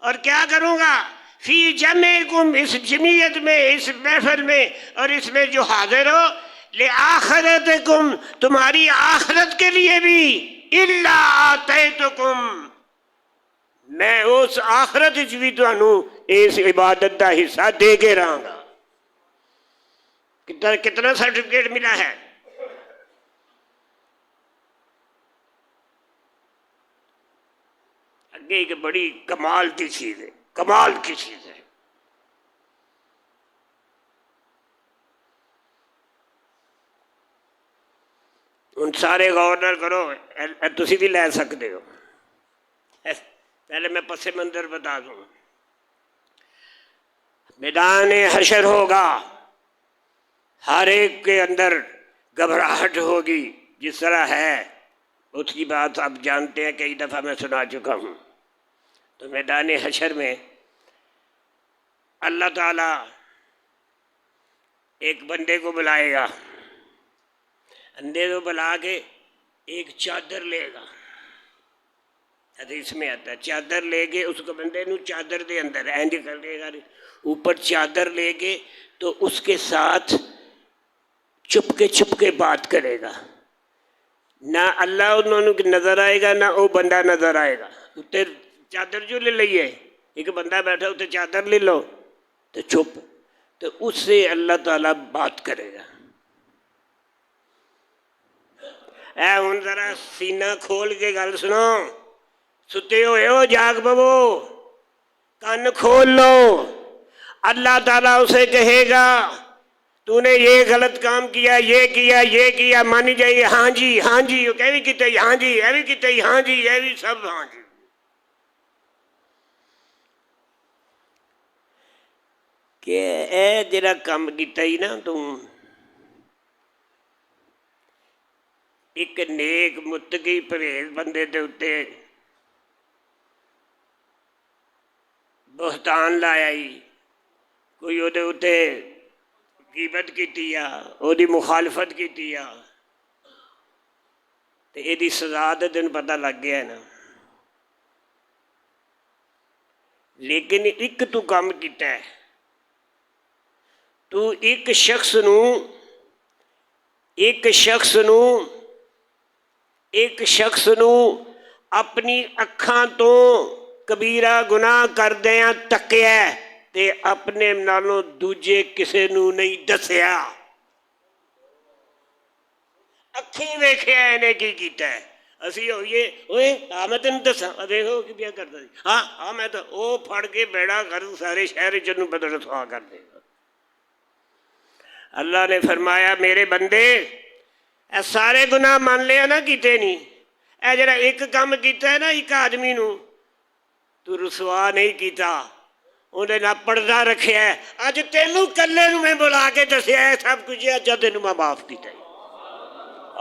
اور کیا کروں گا؟ فی جمعکم، اس جمعیت میں، اس محفل میں، اور اس میں جو حاضر ہو، لآخرتکم، تمہاری آخرت کے لیے بھی، الا آتیتکم، میں اس آخرت چ بھی تانوں اس عبادت دا حصہ دے کے رہاں گا۔ کتنا سرٹیفکیٹ ملا ہے؟ آگے ایک بڑی کمال کی چیز ہے، کمال کی چیز ہے۔ ان سارے غور نہ کرو، تسی بھی لے سکتے ہو۔ پہلے میں پس منظر بتا دوں، میدان حشر ہوگا، ہر ایک کے اندر گھبراہٹ ہوگی جس طرح ہے، اس کی بات آپ جانتے ہیں، کئی دفعہ میں سنا چکا ہوں۔ تو میدان حشر میں اللہ تعالیٰ ایک بندے کو بلائے گا، اندھے کو بلا کے ایک چادر لے گا، حدیث میں آتا ہے چادر لے کے اس کو بندے نو چادر دے اندر اینج کر دے گا، اوپر چادر لے کے تو اس کے ساتھ چپ کے بات کرے گا، نہ اللہ انہوں نے نظر آئے گا نہ وہ بندہ نظر آئے گا۔ اتنے چادر جو لے لئیے، ایک بندہ بیٹھا اتنے چادر لے لو تو چپ، تو اس سے اللہ تعالیٰ بات کرے گا۔ اے ہن ذرا سینہ کھول کے گل سنو، ستے ہوئے ہو جاگ ببو، کان کھول لو۔ اللہ تعالیٰ اسے کہے گا تو نے یہ غلط کام کیا، یہ کیا، مانی جائیے ہاں جی، وہ کہہ بھی کیتے ہاں جی، یہ بھی کیتے ہاں جی، یہ بھی سب ہاں جی۔ کہ اے جڑا کام کیتا ہی نا تم، ایک نیک متقی پرہیز بندے دے اتے بہتان لایا ہی، کوئی وہ دے اتے غیبت کیتی ہے، وہ دی مخالفت کیتی ہے، تو یہ دی سزا دے دن پتہ لگ گیا ہے نا۔ لیکن ایک تو کام کیتا ہے، تو ایک شخص نو اپنی اکھاں تو کبیرہ گناہ کر دیاں تکیا تے اپنے نالوں دوجے کسے نو نہیں دسیا، اکھیں ویکھیا انہیں کی کیتا ہے۔ اسی ہوئیے اوئے میں تینوں دساں دیکھو کی پیا کرتا سی، ہاں میں تو او پھڑ کے بیڑا کر سارے شہر جنوں بدل رسوا کر دے گا۔ اللہ نے فرمایا میرے بندے اے سارے گناہ مان لیا نا کیتے نہیں، اے جڑا ایک کام کیتا ہے نا ایک آدمی نو تو رسوا نہیں کیتا، انہیں نہ پردہ رکھیا ہے، اج تینوں کلے نو میں بلا کے دسیا ہے سب کچھ، اج تینوں میں معاف کیتا ہے۔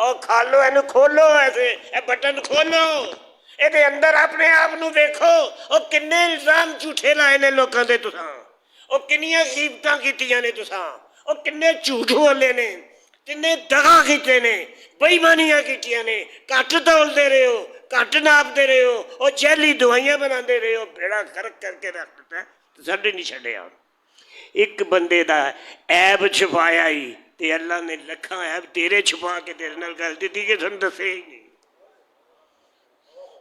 اور کھالو اینو کھولو، ایسے اے بٹن کھولو، اے اندر اپنے آپ نو دیکھو، اور کنے الزام جھوٹے لائے نے لوکاں دے تساں، اور کنیاں غیبتاں کیتیاں نے تساں، اور کنے جھوٹ والے نے، کنے دغا کیتے نے، بے ایمانیاں کیتیاں نے، کٹ تول دے رہے ہو، کٹ ناپ دے رہے ہو، اور جیلی دوائیاں بنا دے رہے ہو، بیڑا غرق کر کے رکھ دیتا ہے، تو سڈے نہیں چھڈیا۔ ایک بندے دا عیب چھپایا ہی تے اللہ نے لکھاں عیب تیرے چھپا کے تیرے نال گل دیتی کہ تھن دسے ہی نہیں۔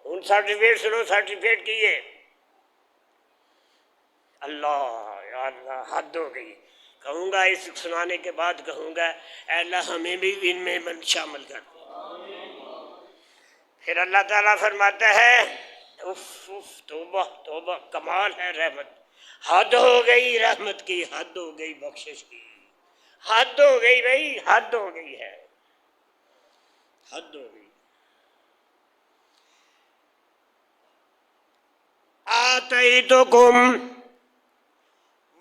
ہن سرٹیفکیٹ سنو، سرٹیفکیٹ کی ہے؟ اللہ یا اللہ حد ہو گئی، کہوں گا اس سنانے کے بعد کہوں گا اے اللہ ہمیں بھی ان میں شامل کر دے۔ پھر اللہ تعالیٰ فرماتا ہے توبہ کمال ہے رحمت، حد ہو گئی رحمت کی، حد ہو گئی بخشش کی، حد ہو گئی بھائی، حد ہو گئی ہے، حد ہو گئی۔ آتیتکم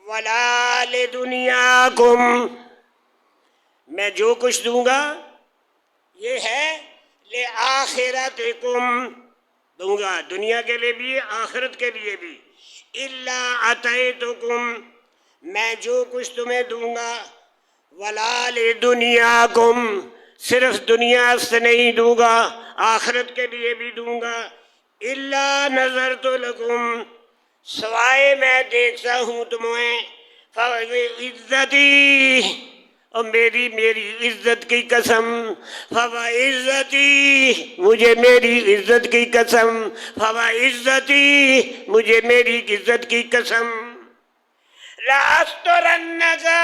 ولا لدنیاکم، میں جو کچھ دوں گا یہ ہے لآخرتکم، دوں گا دنیا کے لیے بھی آخرت کے لیے بھی، الا آتیتکم، میں جو کچھ تمہیں دوں گا، ولا لدنیاکم، صرف دنیا سے نہیں دوں گا آخرت کے لیے بھی دوں گا، الا نظرت لکم، سوائے میں دیکھتا ہوں تمہیں، فعزتی، اور میری عزت کی قسم، فعزتی، مجھے میری عزت کی قسم، فعزتی، مجھے میری عزت کی قسم، لاسترنگا،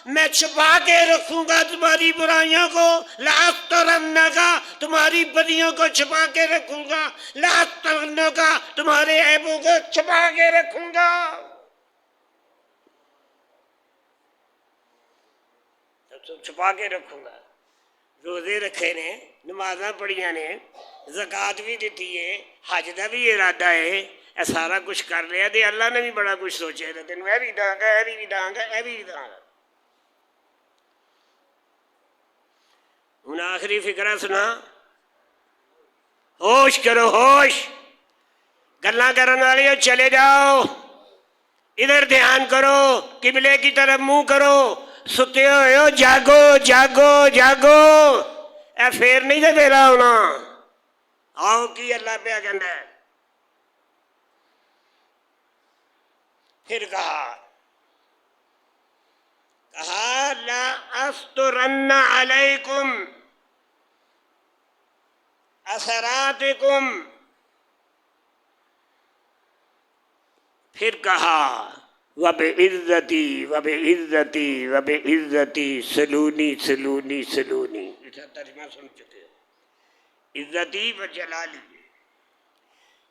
میں چھپا کے رکھوں گا تمہاری برائیوں کو، لاسترنگا، تمہاری بدیوں کو چھپا کے رکھوں گا، لاسترنگا، تمہارے عیبوں کو چھپا کے رکھوں گا، چھپا کے رکھوں گا۔ روزے رکھے نے، نمازاں پڑھیاں نے، زکوٰۃ بھی دیتی ہے، حج دا بھی ارادہ ہے، اے سارا کچھ کر لیا تے اللہ نے بھی بڑا کچھ سوچے تے تینوں اے بھی داں گا، اے بھی داں گا، اے بھی داں گا۔ ہن آخری فکرہ سنا، ہوش کرو ہوش، گلاں کرن والیو چلے جاؤ، ادھر دھیان کرو، قبلے کی طرف منہ کرو، ستے ہوئے ہو جاگو جاگو جاگو، اے پھر نہیں تے ویلا ہونا۔ آؤ کی اللہ پہ کہندا ہے، پھر کہا لا استرن علیکم اثراتکم، پھر کہا وبعزتی وبعزتی وبعزتی سلونی سلونی سلونی، اس کا ترجمہ سن چکے ہو، عزتی و جلالی۔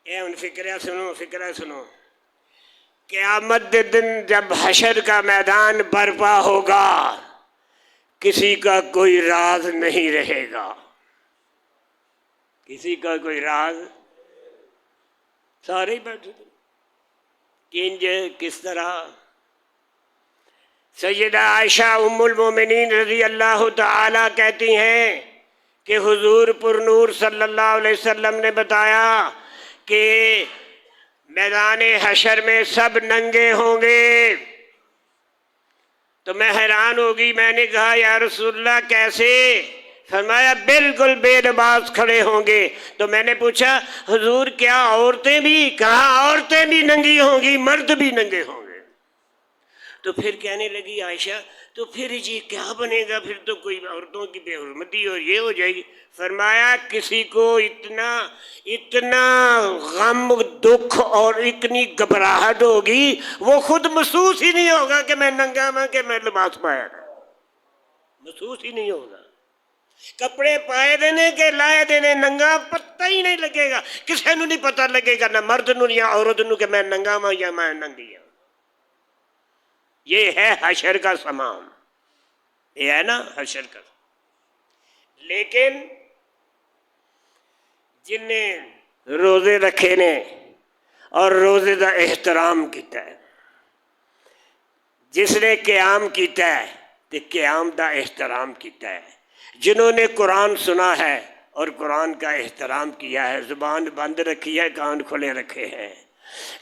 اے ان فکرہ سنو، فکرہ سنو، قیامت کے دن جب حشر کا میدان برپا ہوگا کسی کا کوئی راز نہیں رہے گا، کسی کا کوئی راز، سارے ہی بیٹھے تھے۔ کنج کس طرح؟ سیدہ عائشہ ام المومنین رضی اللہ تعالی کہتی ہیں کہ حضور پر نور صلی اللہ علیہ وسلم نے بتایا کہ میدان حشر میں سب ننگے ہوں گے، تو میں حیران ہوگی، میں نے کہا یا رسول اللہ کیسے؟ فرمایا بالکل بے لباس کھڑے ہوں گے۔ تو میں نے پوچھا حضور کیا عورتیں بھی؟ کہا عورتیں بھی ننگی ہوں گی، مرد بھی ننگے ہوں گے۔ تو پھر کہنے لگی عائشہ تو پھر جی کیا بنے گا؟ پھر تو کوئی عورتوں کی بے حرمتی اور یہ ہو جائے گی۔ فرمایا کسی کو اتنا غم دکھ اور اتنی گھبراہٹ ہوگی وہ خود محسوس ہی نہیں ہوگا کہ میں ننگا ہوں، کہ میں لباس پایا، محسوس ہی نہیں ہوگا۔ کپڑے پائے دینے کے لائے دینے ننگا پتہ ہی نہیں لگے گا، کسی نو نہیں پتہ لگے گا، نہ مرد نو یا عورت نو کہ میں ننگا ہوں یا میں ننگی ہوں۔ یہ ہے حشر کا سامان، یہ ہے نا حشر کا۔ لیکن جن نے روزے رکھے نے اور روزے دا احترام کیتا ہے، جس نے قیام کیتا ہے تو قیام دا احترام کیتا ہے، جنہوں نے قرآن سنا ہے اور قرآن کا احترام کیا ہے، زبان بند رکھی ہے، کان کھلے رکھے ہیں،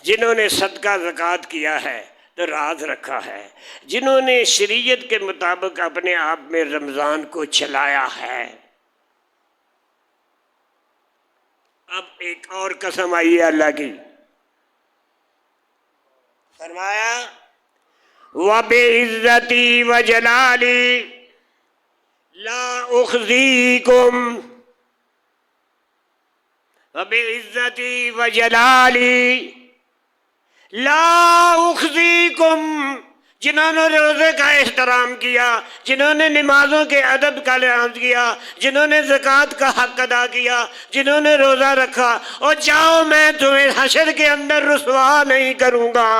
جنہوں نے صدقہ زکوٰۃ کیا ہے تو راز رکھا ہے، جنہوں نے شریعت کے مطابق اپنے آپ میں رمضان کو چلایا ہے۔ اب ایک اور قسم آئی ہے اللہ کی، فرمایا وَبِعِزَّتِي وَجَلَالِي لا اخزیکم، وبعزتی وجلالی لا اخزیکم، جنہوں نے روزے کا احترام کیا، جنہوں نے نمازوں کے ادب کا لحاظ کیا، جنہوں نے زکوٰۃ کا حق ادا کیا، جنہوں نے روزہ رکھا، اور جاؤ میں تمہیں حشر کے اندر رسوا نہیں کروں گا،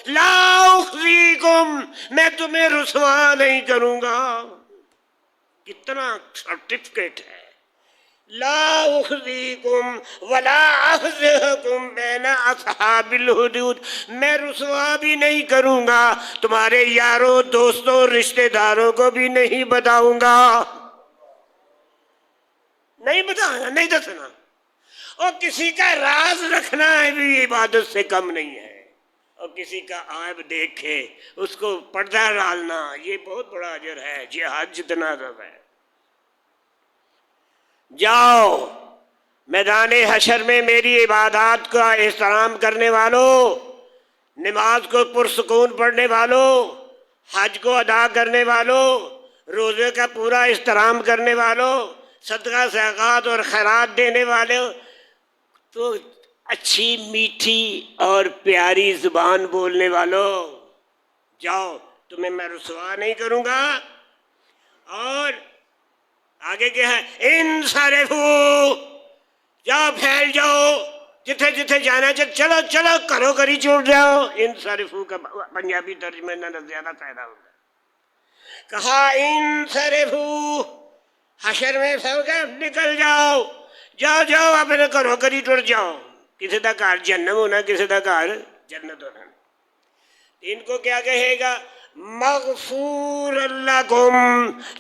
لا اخزیکم، میں تمہیں رسوا نہیں کروں گا۔ کتنا سرٹیفکیٹ ہے، لا اخزیکم ولا اخزیکم بین اصحاب الحدود، میں رسوا بھی نہیں کروں گا، تمہارے یاروں دوستوں رشتہ داروں کو بھی نہیں بتاؤں گا، نہیں بتانا، نہیں دسنا۔ اور کسی کا راز رکھنا ہے بھی عبادت سے کم نہیں ہے، اور کسی کا عیب دیکھ کے اس کو پردہ ڈالنا یہ بہت بڑا اجر ہے، جہاد جتنا ادب ہے۔ جاؤ میدان حشر میں میری عبادات کا احترام کرنے والوں، نماز کو پرسکون پڑھنے والوں، حج کو ادا کرنے والوں، روزے کا پورا احترام کرنے والوں، صدقہ زکوٰۃ اور خیرات دینے والوں، تو اچھی میٹھی اور پیاری زبان بولنے والوں، جاؤ تمہیں میں رسوا نہیں کروں گا۔ اور آگے کیا ہے، انصرفوا، جاؤ پھیل جاؤ، جتھے جتھے جانا چلو چلو کرو کری چھوڑ جاؤ۔ انصرفوا کا پنجابی ترجمے میں زیادہ فائدہ ہوگا۔ کہا انصرفوا، حشر میں سب کا نکل جاؤ، جاؤ جاؤ اپنے کرو کری ٹر جاؤ۔ کسی کا گھر جہنم ہونا، کسی کا گھر جنت ہونا۔ ان کو کیا کہے گا؟ مغفور لکم،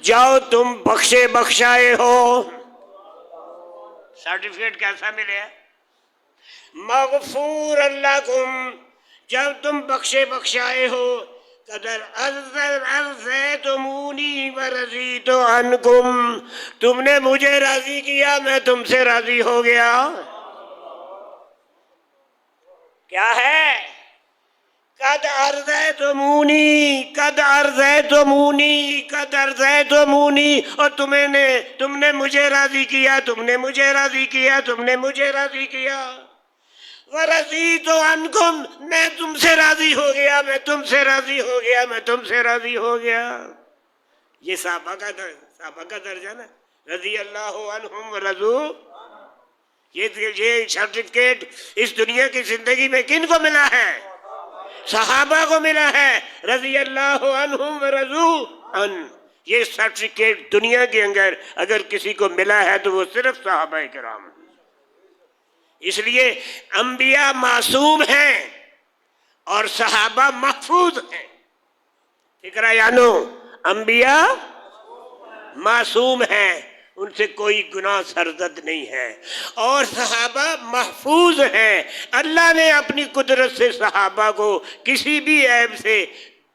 جاؤ تم بخشے بخشائے ہو۔ سرٹیفکیٹ کیسا ملے؟ مغفور لکم، جب تم بخشے بخشائے ہو۔ قدر ارضیتمونی ورضیت عنکم، تم نے مجھے راضی کیا، میں تم سے راضی ہو گیا۔ کیا ہے؟ قد ارضیتمونی، قد ارضیتمونی، قد ارضیتمونی، اور تم نے مجھے راضی کیا، تم نے مجھے راضی کیا، تم نے مجھے راضی کیا۔ وَرَضِيتُ عَنْكُمْ، میں تم سے راضی ہو گیا، میں تم سے راضی ہو گیا، میں تم سے راضی ہو گیا۔ یہ صحابہ کا درجہ نا، رضی اللہ عنہم ورضوا۔ یہ سرٹیفکیٹ اس دنیا کی زندگی میں کن کو ملا ہے؟ صحابہ کو ملا ہے، رضی اللہ عنہم ورضوا عنہ۔ یہ سرٹیفکیٹ دنیا کے اندر اگر کسی کو ملا ہے تو وہ صرف صحابہ کرام۔ اس لیے انبیاء معصوم ہیں اور صحابہ محفوظ ہیں۔ فکرہ جانو، انبیاء معصوم ہیں، ان سے کوئی گناہ سرزد نہیں ہے، اور صحابہ محفوظ ہیں۔ اللہ نے اپنی قدرت سے صحابہ کو کسی بھی عیب سے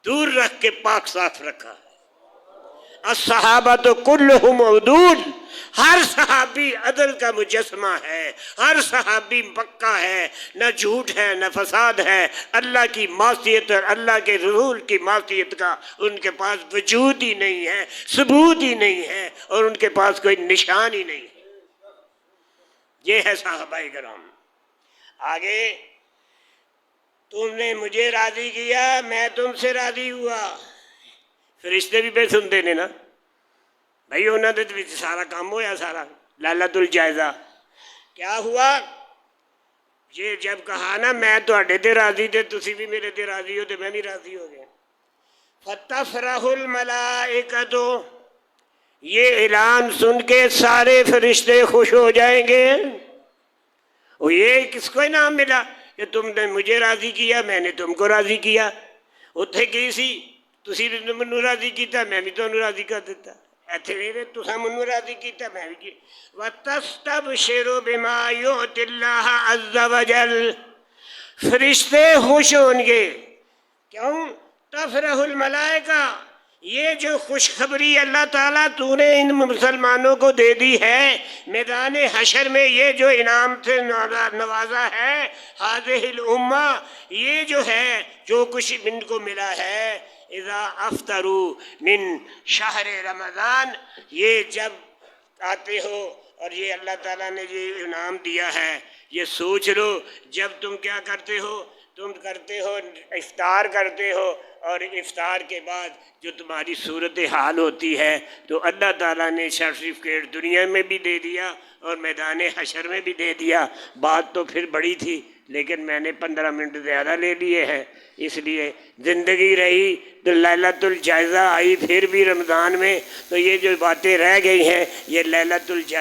دور رکھ کے پاک صاف رکھا ہے۔ الصحابۃ کلہم عدول، ہر صحابی عدل کا مجسمہ ہے، ہر صحابی پکا ہے، نہ جھوٹ ہے نہ فساد ہے۔ اللہ کی معصیت اور اللہ کے رسول کی معصیت کا ان کے پاس وجود ہی نہیں ہے، ثبوت ہی نہیں ہے، اور ان کے پاس کوئی نشان ہی نہیں ہے۔ یہ ہے صحابہ کرام۔ آگے، تم نے مجھے راضی کیا، میں تم سے راضی ہوا۔ فرشتے بھی پہ سنتے نے نا بھائی، انہوں نے سارا کام ہویا، سارا لالت الجائزہ کیا ہوا؟ یہ جب کہا نا میں تواڈے تے راضی تے تسی بھی میرے تے راضی ہو تے میں بھی راضی ہو گیا۔ فتفرح الملائکۃ، یہ اعلان سن کے سارے فرشتے خوش ہو جائیں گے۔ اور یہ کس کو انعام ملا کہ تم نے مجھے راضی کیا، میں نے تم کو راضی کیا۔ اتھے کی سی تسی بھی منو راضی کیتا، میں بھی تمہیں راضی کر دیتا۔ ایتھے بھی تساں منو راضی کیتا، میں بھی کی۔ وَتَسْتَبْشِرُ بِمَا يُؤْتِ اللَّهَ عَزَّ وَجَلَّ، فرشتے خوش ہوں گے۔ کیوں؟ تفرح الملائکہ، یہ جو خوشخبری اللہ تعالیٰ تو نے ان مسلمانوں کو دے دی ہے، میدان حشر میں یہ جو انعام سے نوازا ہے، ہذہ الامہ، یہ جو ہے جو کچھ ان کو ملا ہے، اذا افطروا من شہر رمضان، یہ جب آتے ہو اور یہ اللہ تعالیٰ نے یہ انعام دیا ہے، یہ سوچ لو جب تم کیا کرتے ہو، تم کرتے ہو افطار کرتے ہو، اور افطار کے بعد جو تمہاری صورتحال ہوتی ہے تو اللہ تعالیٰ نے سرٹیفکیٹ دنیا میں بھی دے دیا اور میدان حشر میں بھی دے دیا۔ بات تو پھر بڑی تھی لیکن میں نے 15 منٹ زیادہ لے لیے ہیں، اس لیے زندگی رہی تو لیلۃ الجائزہ آئی پھر بھی رمضان میں، تو یہ جو باتیں رہ گئی ہیں یہ لیلۃ الجائزہ